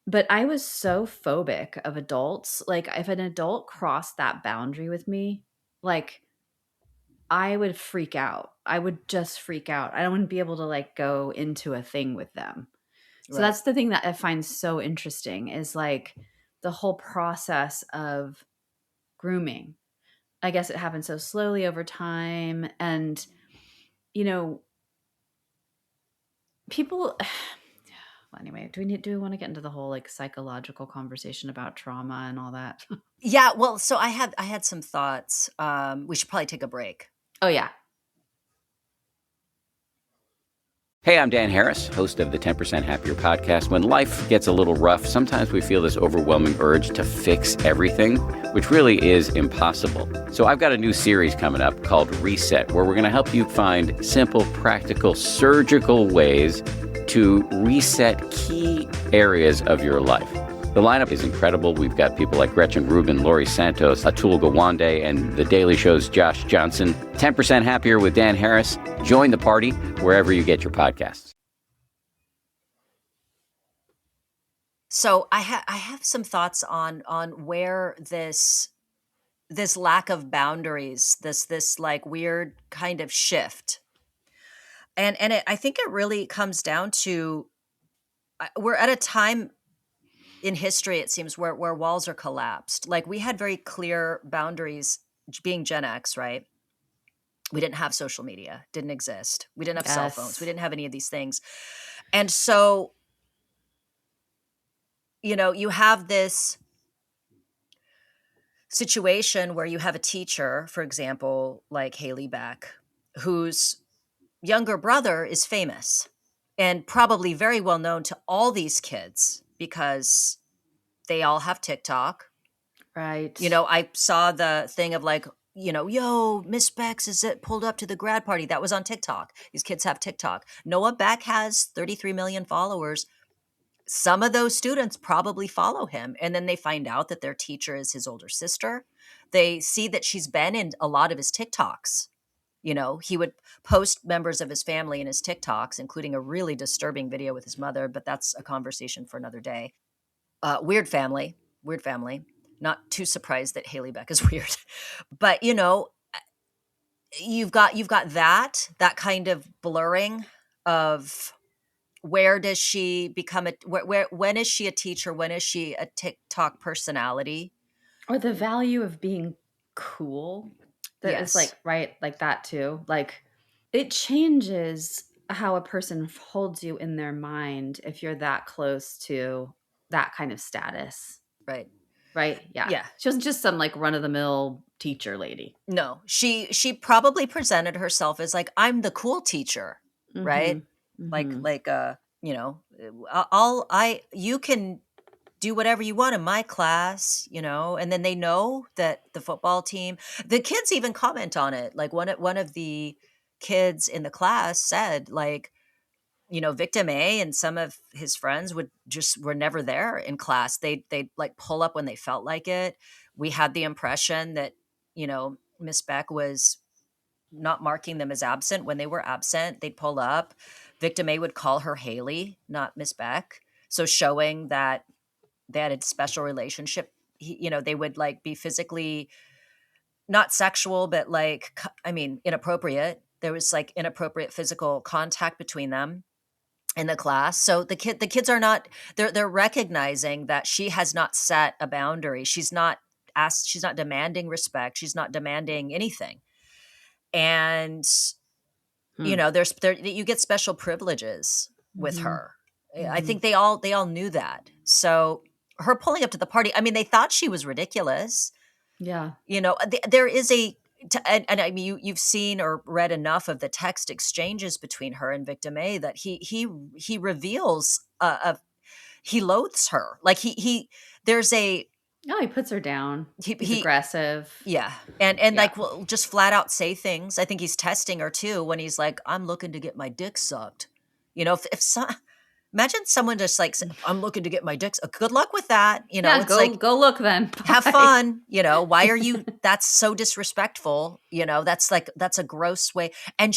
but I was so phobic of adults. Like if an adult crossed that boundary with me, like I would freak out. I would just freak out. I wouldn't be able to like go into a thing with them. So that's the thing that I find so interesting is like the whole process of grooming. I guess it happens so slowly over time. And, people, well, anyway, do we want to get into the whole like psychological conversation about trauma and all that? Yeah. Well, so I had some thoughts. We should probably take a break. Oh yeah. Hey, I'm Dan Harris, host of the 10% Happier podcast. When life gets a little rough, sometimes we feel this overwhelming urge to fix everything, which really is impossible. So I've got a new series coming up called Reset, where we're going to help you find simple, practical, surgical ways to reset key areas of your life. The lineup is incredible. We've got people like Gretchen Rubin, Laurie Santos, Atul Gawande, and The Daily Show's Josh Johnson. 10% Happier with Dan Harris. Join the party wherever you get your podcasts. So I have some thoughts on where this lack of boundaries, this like weird kind of shift, and I think it really comes down to we're at a time in history, it seems, where walls are collapsed. Like we had very clear boundaries being Gen X, right? We didn't have social media, didn't exist. We didn't have cell phones. We didn't have any of these things. And so, you have this situation where you have a teacher, for example, like Haley Beck, whose younger brother is famous and probably very well known to all these kids because they all have TikTok. Right. I saw the thing of like, yo, Miss Beck's is it pulled up to the grad party. That was on TikTok. These kids have TikTok. Noah Beck has 33 million followers. Some of those students probably follow him. And then they find out that their teacher is his older sister. They see that she's been in a lot of his TikToks. He would post members of his family in his TikToks, including a really disturbing video with his mother, but that's a conversation for another day. Weird family. Not too surprised that Haley Beck is weird. But, you've got that kind of blurring of where does she become when is she a teacher? When is she a TikTok personality? Or the value of being cool. That is Yes. right, like that too. Like it changes how a person holds you in their mind if you're that close to that kind of status. Right. Right? Yeah. Yeah. She wasn't just some like run-of-the-mill teacher lady. No, she probably presented herself as like, I'm the cool teacher, right? Like, you can do whatever you want in my class, and then they know that the football team, the kids even comment on it. Like one of the kids in the class said like, Victim A and some of his friends were never there in class. They'd like pull up when they felt like it. We had the impression that, Miss Beck was not marking them as absent. When they were absent, they'd pull up. Victim A would call her Haley, not Miss Beck. So showing that they had a special relationship. They would like be physically not sexual, but like, inappropriate. There was like inappropriate physical contact between them in the class. So the kids are not, they're recognizing that she has not set a boundary. She's not demanding respect. She's not demanding anything. And, you get special privileges with her. I think they all knew that. So her pulling up to the party, they thought she was ridiculous. Yeah. There is and you've seen or read enough of the text exchanges between her and Victim A that he reveals he loathes her. Like there's a Oh, he puts her down. He's he aggressive. Yeah. And like, will just flat out say things. I think he's testing her too when he's like, I'm looking to get my dick sucked. Imagine someone just like, I'm looking to get my dick sucked. Good luck with that. It's go look then. Have fun. Why are you, that's so disrespectful. That's a gross way. And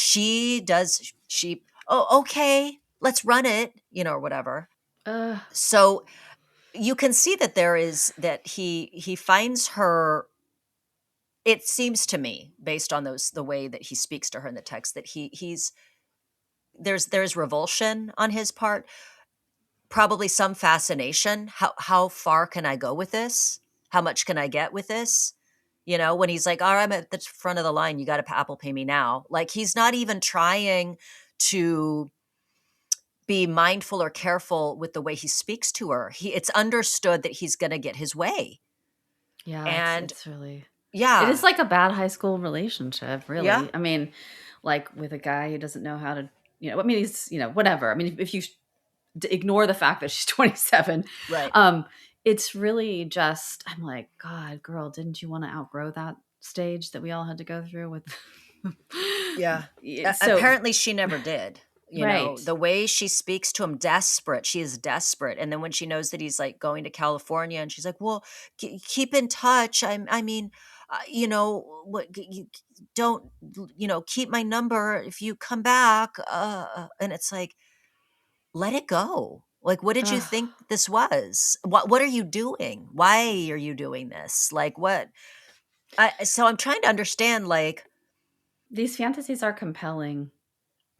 oh, okay, let's run it, or whatever. So you can see that that he finds her. It seems to me, based on the way that he speaks to her in the text, that there's revulsion on his part, probably some fascination. How far can I go with this? How much can I get with this? When he's like, all right, I'm at the front of the line, you got to Apple Pay me now. Like, he's not even trying to be mindful or careful with the way he speaks to her. It's understood that he's going to get his way. Yeah. And it's really, yeah, it is like a bad high school relationship, really. Yeah. Like with a guy who doesn't know how to, he's, whatever. If you ignore the fact that she's 27, right. It's really just, I'm like, God, girl, didn't you want to outgrow that stage that we all had to go through with? Yeah. So, apparently she never did. Right. The way she speaks to him, desperate. She is desperate. And then when she knows that he's like going to California, and she's like, well, keep in touch. Don't, keep my number if you come back. And it's like, let it go. Like, what did you think this was? What are you doing? Why are you doing this? Like, what? So I'm trying to understand, like, these fantasies are compelling.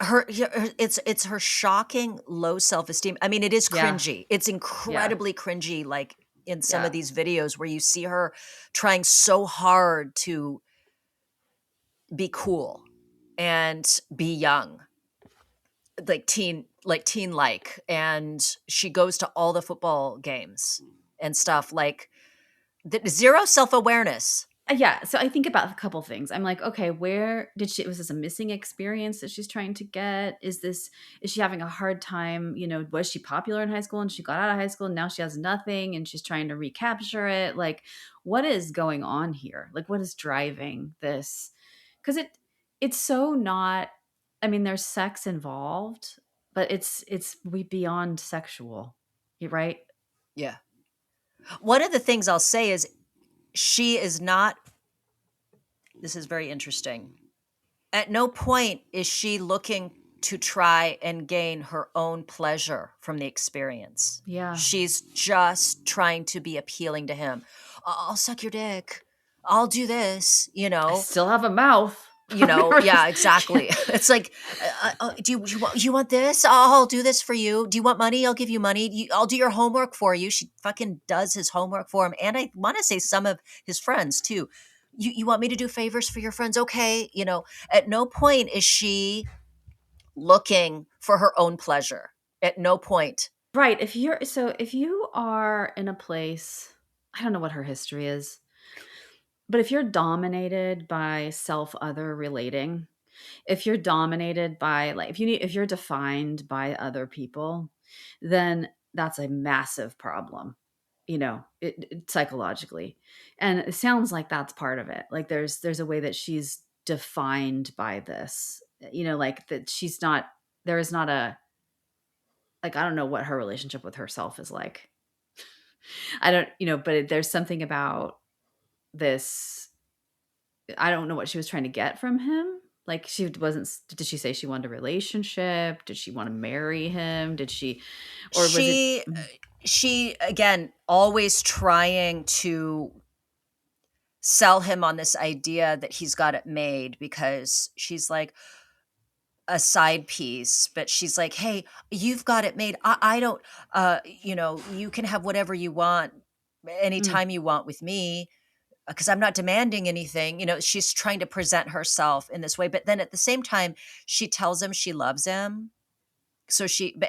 It's her shocking low self-esteem. It is cringy. It's incredibly cringy, like in some of these videos where you see her trying so hard to be cool and be young, like teen like teen like, and she goes to all the football games and stuff, like zero self-awareness. Yeah. So I think about a couple things. I'm like, okay, where did she, was this a missing experience that she's trying to get? Is she having a hard time? Was she popular in high school and she got out of high school and now she has nothing and she's trying to recapture it? Like, what is going on here? Like, what is driving this? Because it's so not, I mean, there's sex involved, but it's we beyond sexual, right? Yeah. One of the things I'll say is she is not, this is very interesting. At no point is she looking to try and gain her own pleasure from the experience. Yeah. She's just trying to be appealing to him. I'll suck your dick. I'll do this, I still have a mouth. Yeah, exactly. It's like, do you want this? I'll do this for you. Do you want money? I'll give you money. I'll do your homework for you. She fucking does his homework for him. And I want to say some of his friends too. You want me to do favors for your friends? Okay. At no point is she looking for her own pleasure. At no point. Right. If you are in a place, I don't know what her history is, but if you're dominated by self-other relating, if you're dominated by like if you're defined by other people, then that's a massive problem, psychologically. And it sounds like that's part of it. Like there's a way that she's defined by this, like that she's not, there is not a, like, I don't know what her relationship with herself is like. I don't, but there's something about this. I don't know what she was trying to get from him. Like did she say she wanted a relationship? Did she want to marry him? Did she, or was it? She, again, always trying to sell him on this idea that he's got it made because she's like a side piece, but she's like, hey, you've got it made. I don't, you can have whatever you want anytime you want with me because I'm not demanding anything. She's trying to present herself in this way. But then at the same time, she tells him she loves him.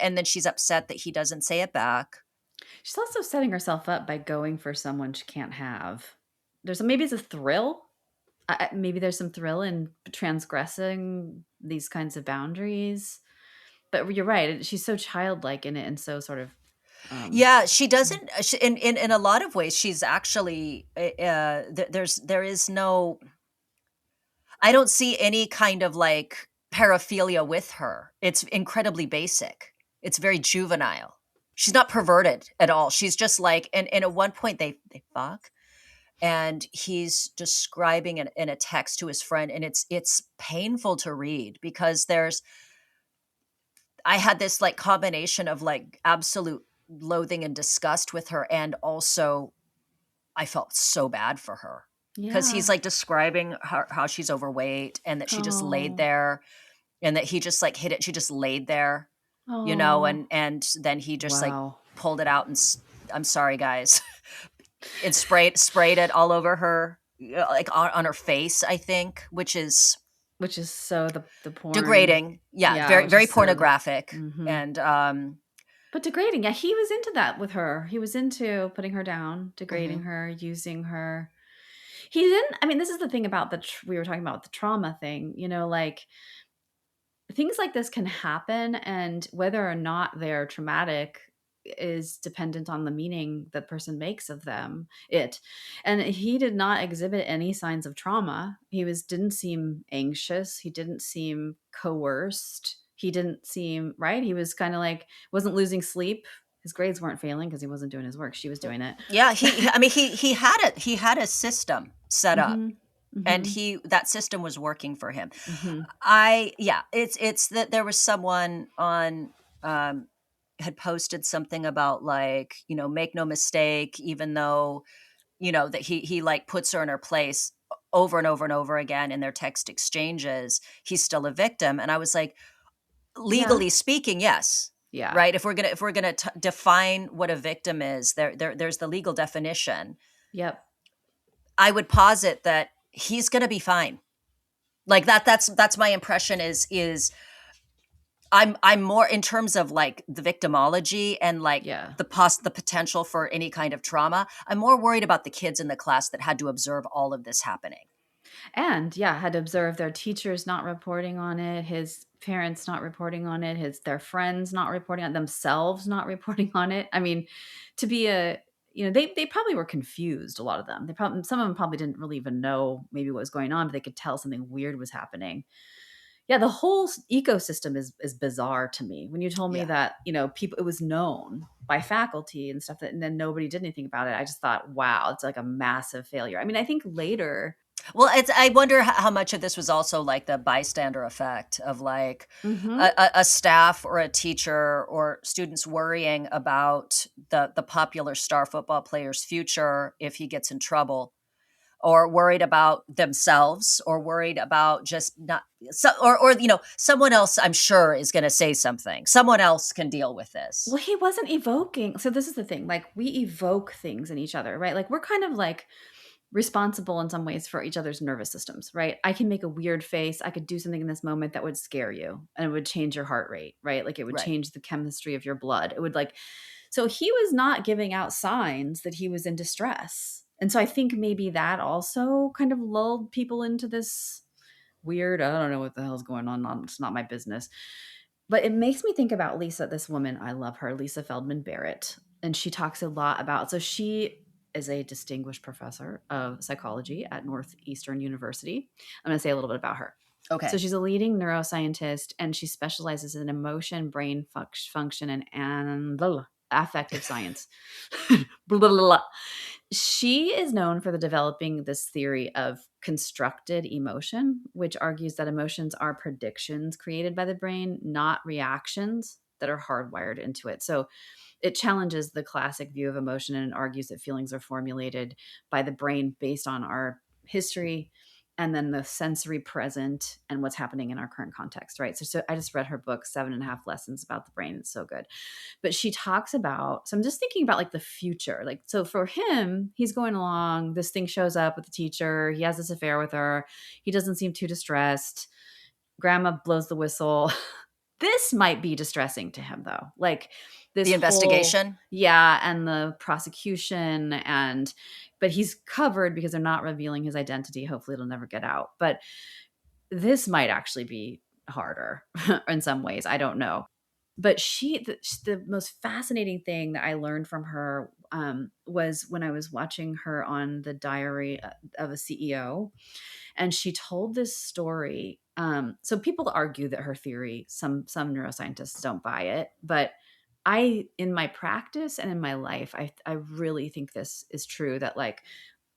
And then she's upset that he doesn't say it back. She's also setting herself up by going for someone she can't have. Maybe it's a thrill. Maybe there's some thrill in transgressing these kinds of boundaries. But you're right. She's so childlike in it and so sort of. Yeah, she doesn't. In a lot of ways, she's actually there is no. I don't see any kind of like paraphilia with her. It's incredibly basic. It's very juvenile. She's not perverted at all. She's just like, and at one point they fuck, and he's describing it in a text to his friend, and it's painful to read because I had this like combination of like absolute loathing and disgust with her, and also I felt so bad for her because he's like describing how she's overweight and that she just laid there, and that he just like hit it. She just laid there, and then he just like pulled it out and I'm sorry, guys, and sprayed it all over her, like on her face, I think, which is so the porn degrading. Yeah, very very pornographic. And but degrading. Yeah, he was into that with her. He was into putting her down, degrading her, using her. He didn't. I mean, this is the thing about we were talking about the trauma thing. Like things like this can happen, and whether or not they're traumatic is dependent on the meaning that person makes of them. And he did not exhibit any signs of trauma. He didn't seem anxious. He didn't seem coerced. He didn't seem right. He was kind of like, wasn't losing sleep. His grades weren't failing because he wasn't doing his work. She was doing it. Yeah, he had a system set up. And that system was working for him. It's that there was someone on had posted something about like, make no mistake, even though, that he like puts her in her place over and over and over again in their text exchanges, he's still a victim. And I was like, legally speaking, yes. Yeah. Right. If we're gonna define what a victim is, there's the legal definition. Yep. I would posit that he's gonna be fine. Like that's my impression is I'm more in terms of like the victimology and like Yeah. the potential for any kind of trauma. I'm more worried about the kids in the class that had to observe all of this happening. And yeah, had to observe their teachers not reporting on it, his parents not reporting on it, their friends not reporting on it, themselves not reporting on it. I mean, to be they probably were confused, a lot of them. Some of them probably didn't really even know maybe what was going on, but they could tell something weird was happening. Yeah, the whole ecosystem is bizarre to me. When you told me Yeah. that, people, it was known by faculty and stuff, and then nobody did anything about it, I just thought, wow, it's like a massive failure. I mean, I think later. Well, I wonder how much of this was also like the bystander effect of like Mhm. a staff or a teacher or students worrying about the popular star football player's future if he gets in trouble, or worried about themselves, or worried about just not or someone else I'm sure is going to say something. Someone else can deal with this. Well, he wasn't evoking. So this is the thing, like, we evoke things in each other, right? Like, we're kind of like responsible in some ways for each other's nervous systems, right? I can make a weird face. I could do something in this moment that would scare you and it would change your heart rate, right? Like, it would Right. change the chemistry of your blood. It would so he was not giving out signs that he was in distress. And so I think maybe that also kind of lulled people into this weird, I don't know what the hell's going on. It's not my business. But it makes me think about Lisa, this woman. I love her, Lisa Feldman Barrett. And she talks a lot about, so she is a distinguished professor of psychology at Northeastern University. I'm going to say a little bit about her. Okay. So she's a leading neuroscientist, and she specializes in emotion, brain function, and affective science. Blah, blah, blah. She is known for developing this theory of constructed emotion, which argues that emotions are predictions created by the brain, not reactions that are hardwired into it. So it challenges the classic view of emotion and argues that feelings are formulated by the brain based on our history and then the sensory present and what's happening in our current context, right? So I just read her book, 7.5 Lessons About the Brain. It's so good. But she talks about, so I'm just thinking about like the future. Like, so for him, he's going along, this thing shows up with the teacher. He has this affair with her. He doesn't seem too distressed. Grandma blows the whistle. This might be distressing to him though. Like this The investigation? Yeah, and the prosecution, but he's covered because they're not revealing his identity. Hopefully it'll never get out. But this might actually be harder in some ways. I don't know. But the most fascinating thing that I learned from her was when I was watching her on the Diary of a CEO, and she told this story. So people argue that her theory, some neuroscientists don't buy it, but in my practice and in my life, I really think this is true, that like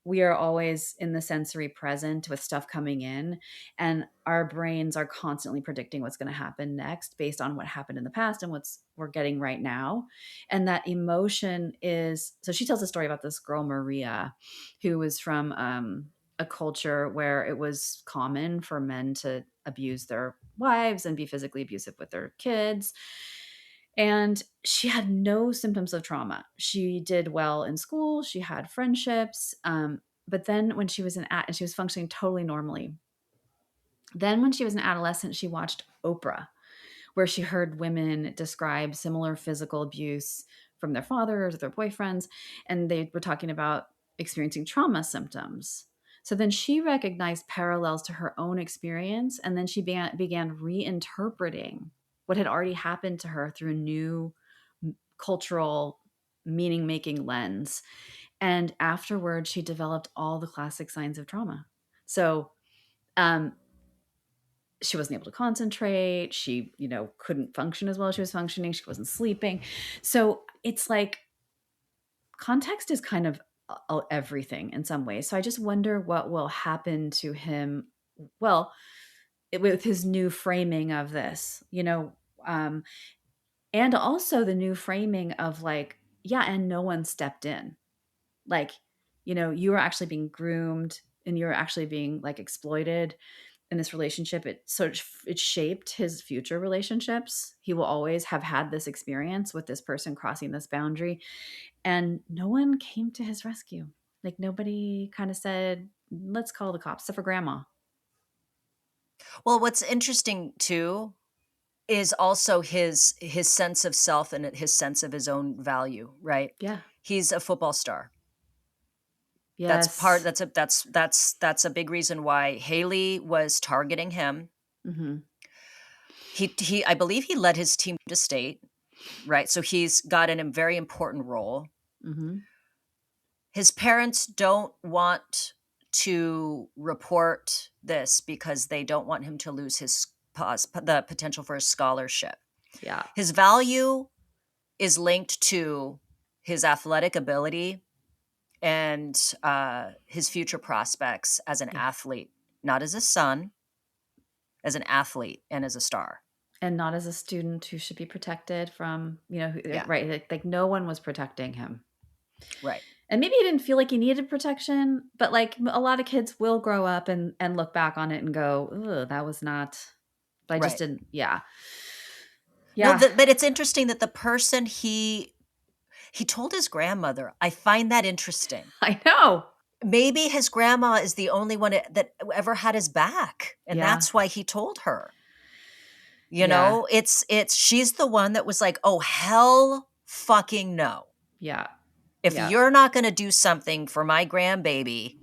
we are always in the sensory present with stuff coming in, and our brains are constantly predicting what's going to happen next based on what happened in the past and what's we're getting right now. And that emotion is, so she tells a story about this girl, Maria, who was from a culture where it was common for men to abuse their wives and be physically abusive with their kids. And she had no symptoms of trauma. She did well in school. She had friendships. But then when she was and she was functioning totally normally. Then when she was an adolescent, she watched Oprah, where she heard women describe similar physical abuse from their fathers or their boyfriends. And they were talking about experiencing trauma symptoms. So then she recognized parallels to her own experience. And then she began reinterpreting what had already happened to her through a new cultural meaning making lens. And afterward, she developed all the classic signs of trauma. So um, she wasn't able to concentrate. She, couldn't function as well as she was functioning. She wasn't sleeping. So it's like context is kind of everything in some ways. So I just wonder what will happen to him. Well, with his new framing of this, and also the new framing of like, yeah, and no one stepped in. Like, you were actually being groomed and you were actually being like exploited in this relationship. It shaped his future relationships. He will always have had this experience with this person crossing this boundary, and no one came to his rescue. Like, nobody kind of said, let's call the cops, except for grandma. Well, what's interesting too is also his sense of self and his sense of his own value, right? Yeah. He's a football star. Yes. That's a big reason why Haley was targeting him. Mm-hmm. I believe he led his team to state, right? So he's got a very important role. Mm-hmm. His parents don't want to report this because they don't want him to lose the potential for his scholarship. Yeah. His value is linked to his athletic ability and his future prospects as an athlete, not as a son, as an athlete and as a star. And not as a student who should be protected from, right. Like no one was protecting him. Right. And maybe he didn't feel like he needed protection, but like a lot of kids will grow up and look back on it and go, "Ugh, that was not, I just didn't." Yeah. Yeah. Well, but it's interesting that the person he told his grandmother, I find that interesting. I know. Maybe his grandma is the only one that ever had his back. And that's why he told her. You know, she's the one that was like, oh, hell fucking no. Yeah. If you're not going to do something for my grandbaby,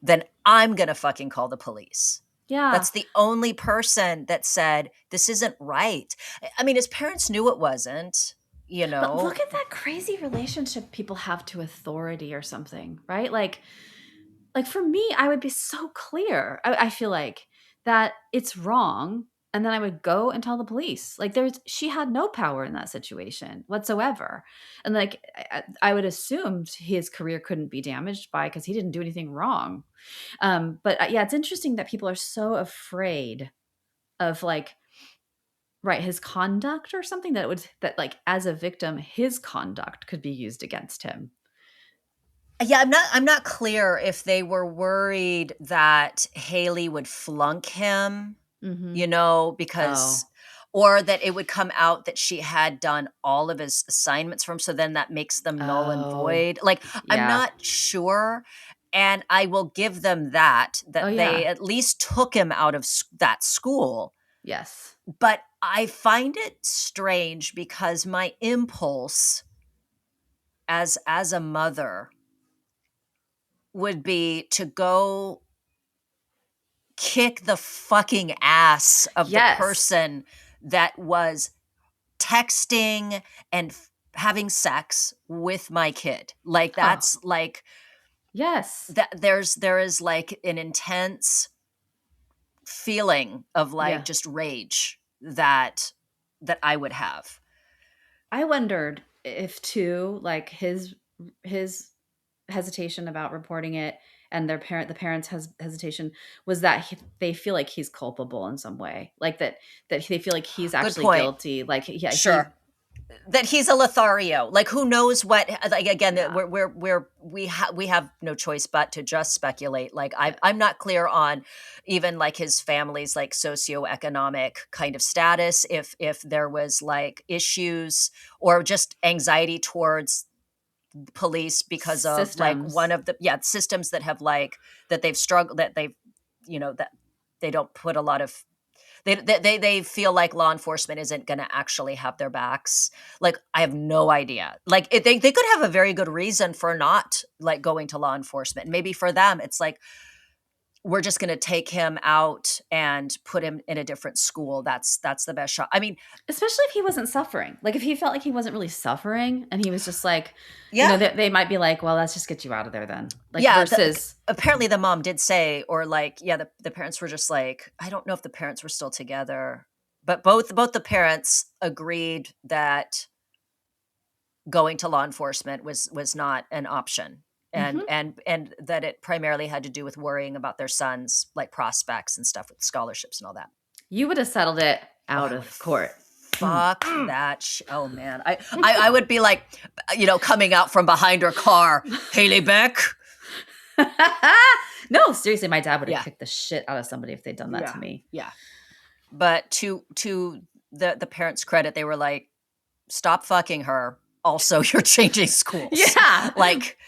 then I'm going to fucking call the police. Yeah. That's the only person that said, this isn't right. I mean, his parents knew it wasn't, you know. But look at that crazy relationship people have to authority or something, right? Like for me, I would be so clear. I feel like that it's wrong. And then I would go and tell the police. Like she had no power in that situation whatsoever. And like, I would assume his career couldn't be damaged because he didn't do anything wrong. But it's interesting that people are so afraid of like, right, his conduct or something that like as a victim, his conduct could be used against him. Yeah, I'm not clear if they were worried that Haley would flunk him. Mm-hmm. You know, because, or that it would come out that she had done all of his assignments for him. So then that makes them null and void. Like, I'm not sure. And I will give them that they at least took him out of that school. Yes. But I find it strange because my impulse as a mother would be to go kick the fucking ass of the person that was texting and having sex with my kid. Like that's like, that there is like an intense feeling of like just rage that I would have. I wondered if too, like his hesitation about reporting it and the parents' hesitation was that they feel like he's culpable in some way, like that they feel like he's actually guilty. Like, that he's a Lothario. Like, who knows what? Like, again, we have no choice but to just speculate. Like, I'm not clear on even like his family's like socioeconomic kind of status. If there was like issues or just anxiety towards police because of systems. Like one of the systems that have like that they've struggled, that they've, you know, that they don't put a lot of they feel like law enforcement isn't going to actually have their backs. Like, I have no idea. Like they could have a very good reason for not like going to law enforcement. Maybe for them it's like, we're just going to take him out and put him in a different school. That's the best shot. I mean, especially if he wasn't suffering. Like if he felt like he wasn't really suffering and he was just like, you know, they might be like, well, let's just get you out of there then. Like versus apparently the mom did say, or like, the parents were just like, I don't know if the parents were still together, but both the parents agreed that going to law enforcement was not an option. And that it primarily had to do with worrying about their sons' like prospects and stuff with scholarships and all that. You would have settled it out of court. Fuck that. Oh man. I would be like, you know, coming out from behind her car, Haley Beck. No, seriously, my dad would have kicked the shit out of somebody if they'd done that to me. Yeah. But to the parents' credit, they were like, stop fucking her. Also, you're changing schools. Yeah. Like,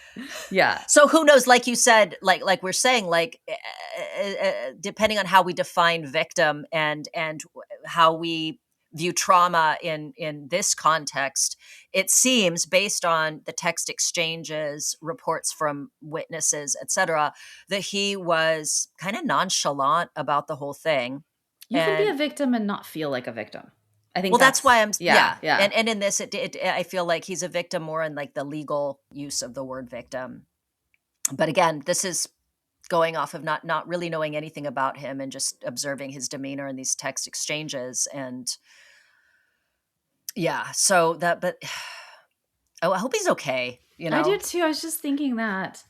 yeah. So who knows, like you said, like we're saying, like, depending on how we define victim and how we view trauma in this context, it seems, based on the text exchanges, reports from witnesses, etc., that he was kind of nonchalant about the whole thing. You can be a victim and not feel like a victim. I think that's why I'm yeah. And in this, I feel like he's a victim more in like the legal use of the word victim. But again, this is going off of not really knowing anything about him and just observing his demeanor in these text exchanges. And yeah, so that, but oh, I hope he's okay. You know, I do too. I was just thinking that.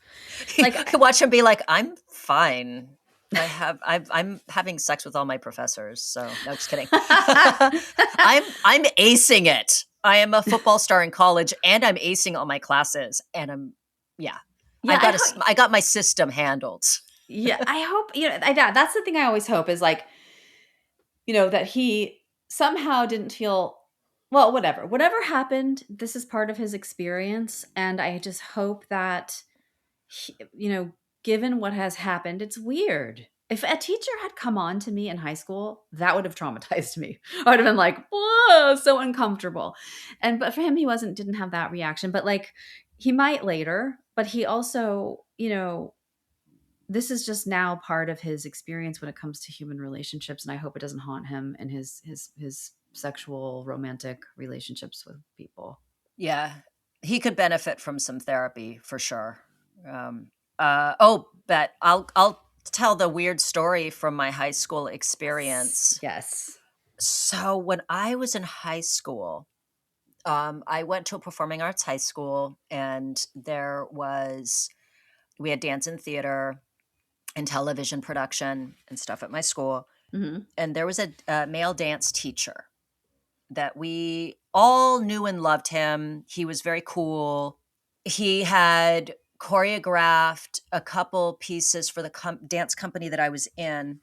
Like, I could watch him be like, I'm fine. I'm having sex with all my professors. So no, just kidding. I'm acing it. I am a football star in college and I'm acing all my classes. And I got my system handled. Yeah. I hope, that's the thing I always hope is like, that he somehow didn't feel, well, whatever happened, this is part of his experience. And I just hope that, given what has happened, it's weird. If a teacher had come on to me in high school, that would have traumatized me. I would have been like, whoa, so uncomfortable. But for him, he didn't have that reaction, but like he might later, but he also, this is just now part of his experience when it comes to human relationships. And I hope it doesn't haunt him in his sexual romantic relationships with people. Yeah. He could benefit from some therapy for sure. But I'll tell the weird story from my high school experience. Yes. So when I was in high school, I went to a performing arts high school, and we had dance and theater and television production and stuff at my school. Mm-hmm. And there was a male dance teacher that we all knew and loved him. He was very cool. He had choreographed a couple pieces for the dance company that I was in,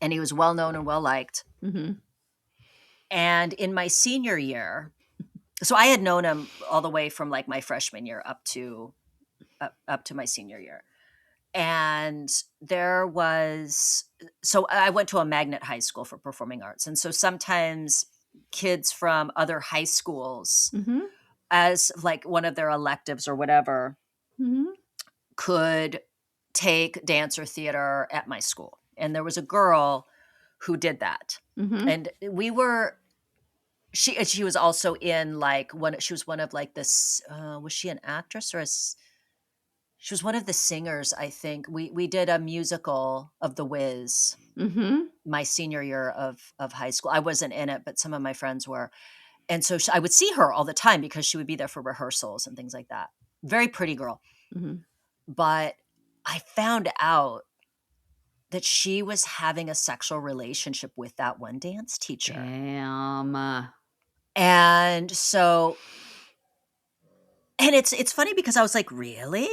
and he was well known and well liked. Mm-hmm. And in my senior year, so I had known him all the way from like my freshman year up to my senior year. And so I went to a magnet high school for performing arts. And so sometimes kids from other high schools, mm-hmm. as like one of their electives or whatever, mm-hmm. could take dance or theater at my school. And there was a girl who did that. Mm-hmm. And she was also in like she was one of like this, was she an actress or she was one of the singers, I think. We did a musical of The Wiz mm-hmm. my senior year of high school. I wasn't in it, but some of my friends were. And so I would see her all the time because she would be there for rehearsals and things like that. Very pretty girl. Mm-hmm. But I found out that she was having a sexual relationship with that one dance teacher. Damn. And so, and it's funny because I was like, really?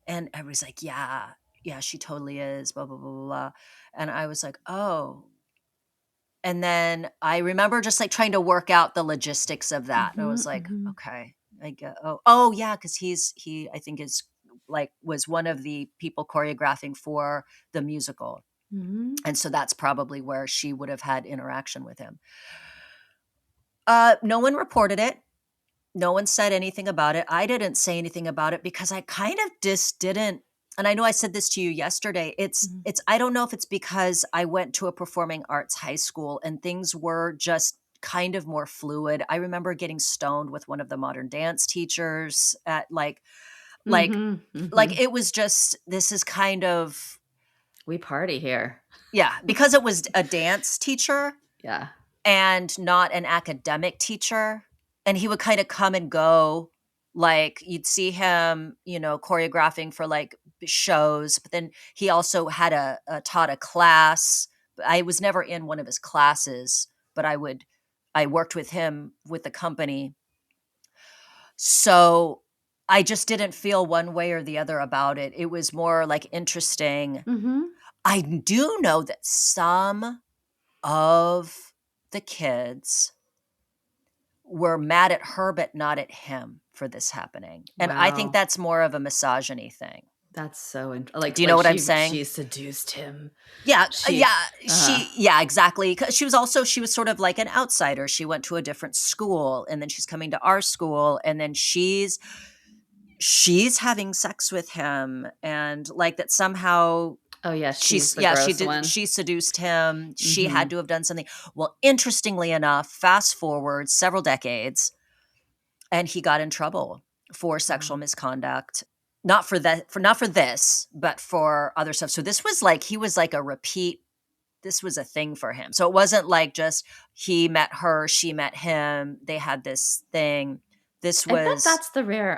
And everybody's like, yeah, she totally is, blah, blah, blah, blah, blah. And I was like, oh. And then I remember just like trying to work out the logistics of that. Mm-hmm, and I was like, mm-hmm. okay, I get, oh yeah. Cause he, I think was one of the people choreographing for the musical. Mm-hmm. And so that's probably where she would have had interaction with him. No one reported it. No one said anything about it. I didn't say anything about it because I kind of just didn't. And I know I said this to you yesterday. It's I don't know if it's because I went to a performing arts high school and things were just kind of more fluid. I remember getting stoned with one of the modern dance teachers at like it was just, this is kind of, we party here. Yeah, because it was a dance teacher. Yeah. And not an academic teacher. And he would kind of come and go. Like you'd see him, choreographing for like shows, but then he also had taught a class. I was never in one of his classes, but I worked with him with the company. So I just didn't feel one way or the other about it. It was more like interesting. Mm-hmm. I do know that some of the kids were mad at her, but not at him for this happening. And I think that's more of a misogyny thing. That's so like. Do you know what I'm saying? She seduced him. Yeah, exactly. 'Cause she was sort of like an outsider. She went to a different school, and then she's coming to our school, and then she's having sex with him, and like that somehow. Oh yeah, she did. One. She seduced him. She had to have done something. Well, interestingly enough, fast forward several decades, and he got in trouble for sexual misconduct. Not for this, but for other stuff. So this was like, he was like a repeat. This was a thing for him. So it wasn't like just he met her, she met him. They had this thing. This was. I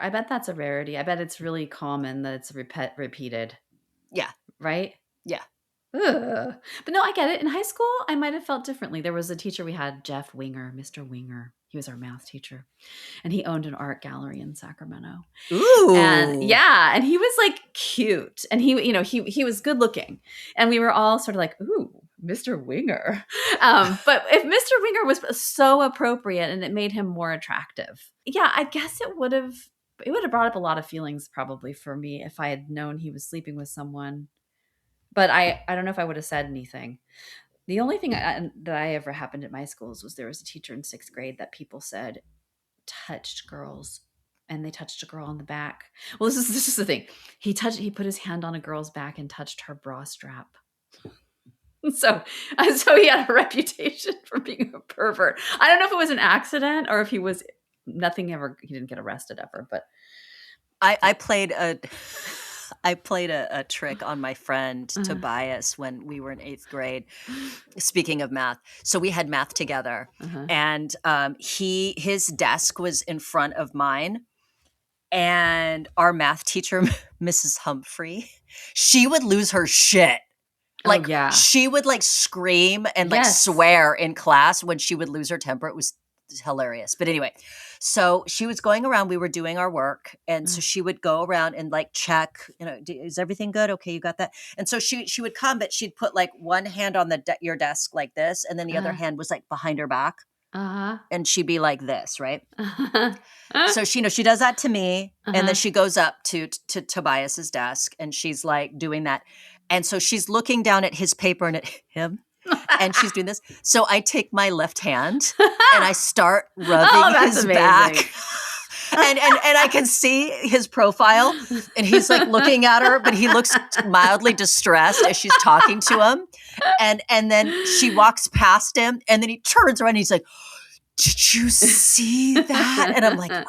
bet that's a rarity. I bet it's really common that it's repeated. Yeah. Right? Yeah. Ugh. But no, I get it. In high school, I might have felt differently. There was a teacher we had, Jeff Winger, Mr. Winger. He was our math teacher, and he owned an art gallery in Sacramento. Ooh. And and he was like cute, and he was good looking, and we were all sort of like, ooh, Mr. Winger. But if Mr. Winger was so appropriate and it made him more attractive, yeah, I guess it would have brought up a lot of feelings probably for me if I had known he was sleeping with someone. But I don't know if I would have said anything. The only thing that I ever happened at my schools was there was a teacher in 6th grade that people said touched girls, and they touched a girl on the back. Well, this is the thing. He put his hand on a girl's back and touched her bra strap. So he had a reputation for being a pervert. I don't know if it was an accident or if he didn't get arrested ever, but I played a trick on my friend Tobias when we were in 8th grade. Speaking of math, so we had math together, and his desk was in front of mine, and our math teacher, Mrs. Humphrey, she would lose her shit. Like she would like scream and like swear in class when she would lose her temper. It was hilarious. But anyway, so she was going around, we were doing our work. And so she would go around and like check, is everything good? Okay, you got that. And so she would come, but she'd put like one hand on your desk like this. And then the other hand was like behind her back. And she'd be like this, right? So she does that to me. And then she goes up to Tobias's desk and she's like doing that. And so she's looking down at his paper and at him. And she's doing this. So I take my left hand and I start rubbing his back. And I can see his profile and he's like looking at her, but he looks mildly distressed as she's talking to him. And then she walks past him and then he turns around and he's like, did you see that? And I'm like, I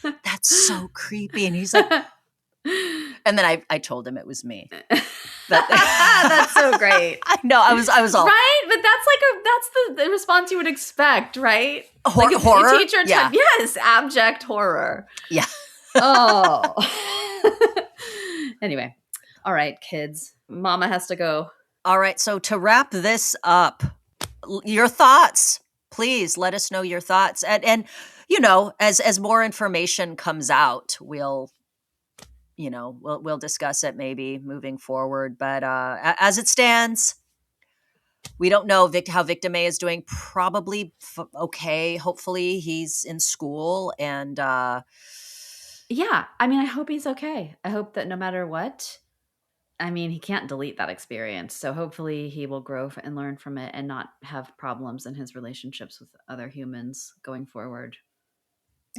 know. That's so creepy. And he's like, and then I told him it was me. That's so great. I know. I was all right, but that's the response you would expect, right? Horror. A teacher, yes, abject horror. Yeah. Oh. Anyway, all right, kids. Mama has to go. All right. So to wrap this up, your thoughts. Please let us know your thoughts, and as more information comes out, we'll discuss it maybe moving forward. But as it stands, we don't know how Victim A is doing. Probably okay. Hopefully he's in school. And I mean, I hope he's okay. I hope that no matter what, I mean, he can't delete that experience. So hopefully he will grow and learn from it and not have problems in his relationships with other humans going forward.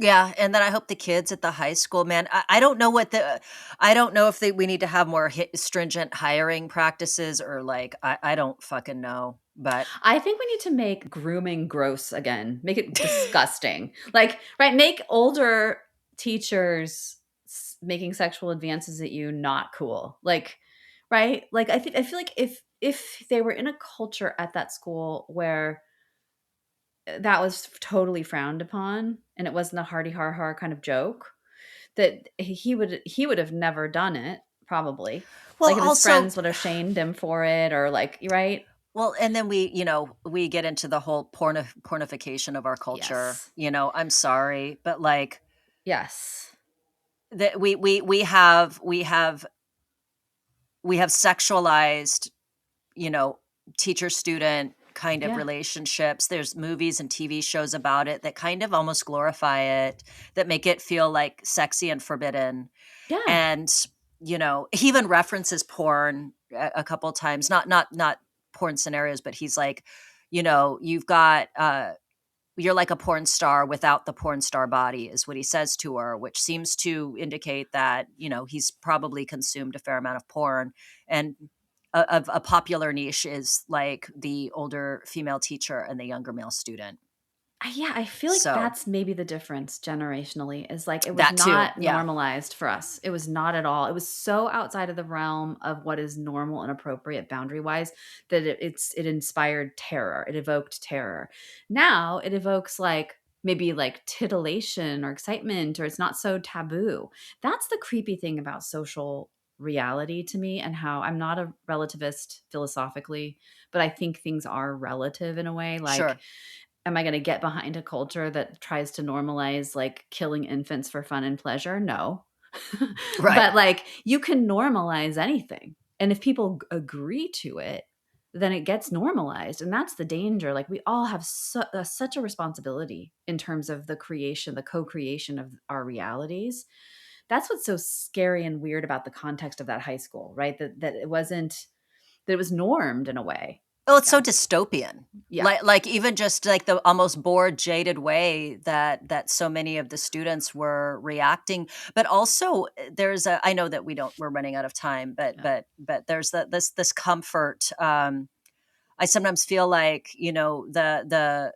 Yeah, and then I hope the kids at the high school, man. I don't know if we need to have more stringent hiring practices or like I don't fucking know. But I think we need to make grooming gross again. Make it disgusting. Like, right? Make older teachers making sexual advances at you not cool. Like, right? Like I feel like if they were in a culture at that school where that was totally frowned upon and it wasn't a hardy har har kind of joke, that he would have never done it probably. Well, like his friends would have shamed him for it or like, right? Well, and then we get into the whole pornification of our culture. Yes. I'm sorry, but like, yes, that we have sexualized, teacher student kind of relationships. There's movies and TV shows about it that kind of almost glorify it, that make it feel like sexy and forbidden. Yeah. And he even references porn a couple of times, not porn scenarios, but he's like, you've got, you're like a porn star without the porn star body, is what he says to her, which seems to indicate that, he's probably consumed a fair amount of porn. And a popular niche is like the older female teacher and the younger male student. Yeah, I feel like So- that's maybe the difference generationally, is like it was That too, not yeah. normalized for us. It was not at all. It was so outside of the realm of what is normal and appropriate boundary wise that it inspired terror. It evoked terror. Now it evokes like maybe like titillation or excitement, or it's not so taboo. That's the creepy thing about social reality to me, and how I'm not a relativist philosophically, but I think things are relative in a way. Like, Sure. am I going to get behind a culture that tries to normalize like killing infants for fun and pleasure? No. Right. But like, you can normalize anything. And if people agree to it, then it gets normalized. And that's the danger. Like, we all have such a responsibility in terms of the co-creation of our realities. That's what's so scary and weird about the context of that high school, right? That it wasn't, that it was normed in a way. Oh, it's so dystopian. Yeah. Like even just like the almost bored, jaded way that so many of the students were reacting. But also I know that we're running out of time, but there's this comfort. I sometimes feel like, the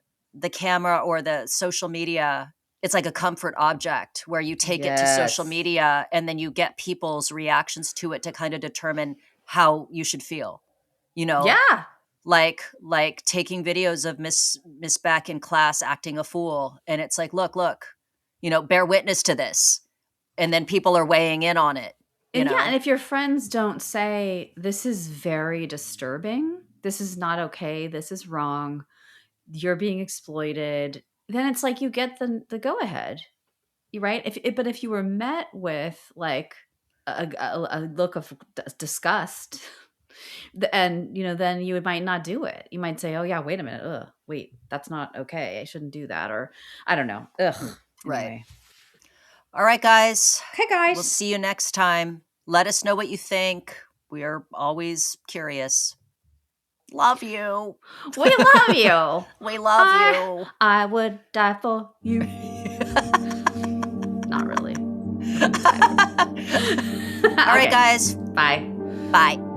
camera or the social media, it's like a comfort object where you take it to social media and then you get people's reactions to it to kind of determine how you should feel, Yeah. like taking videos of Miss Beck in class acting a fool. And it's like, look, bear witness to this. And then people are weighing in on it. And if your friends don't say, this is very disturbing, this is not okay, this is wrong, you're being exploited, then it's like you get the go ahead, right? But if you were met with like a look of disgust, and then you might not do it. You might say, oh yeah, wait a minute, wait, that's not okay, I shouldn't do that, or I don't know. Right. Anyway. All right, guys. Okay, guys. We'll see you next time. Let us know what you think. We are always curious. Love you. We love you. We love you. I would die for you. Not really. All right, guys. Bye. Bye.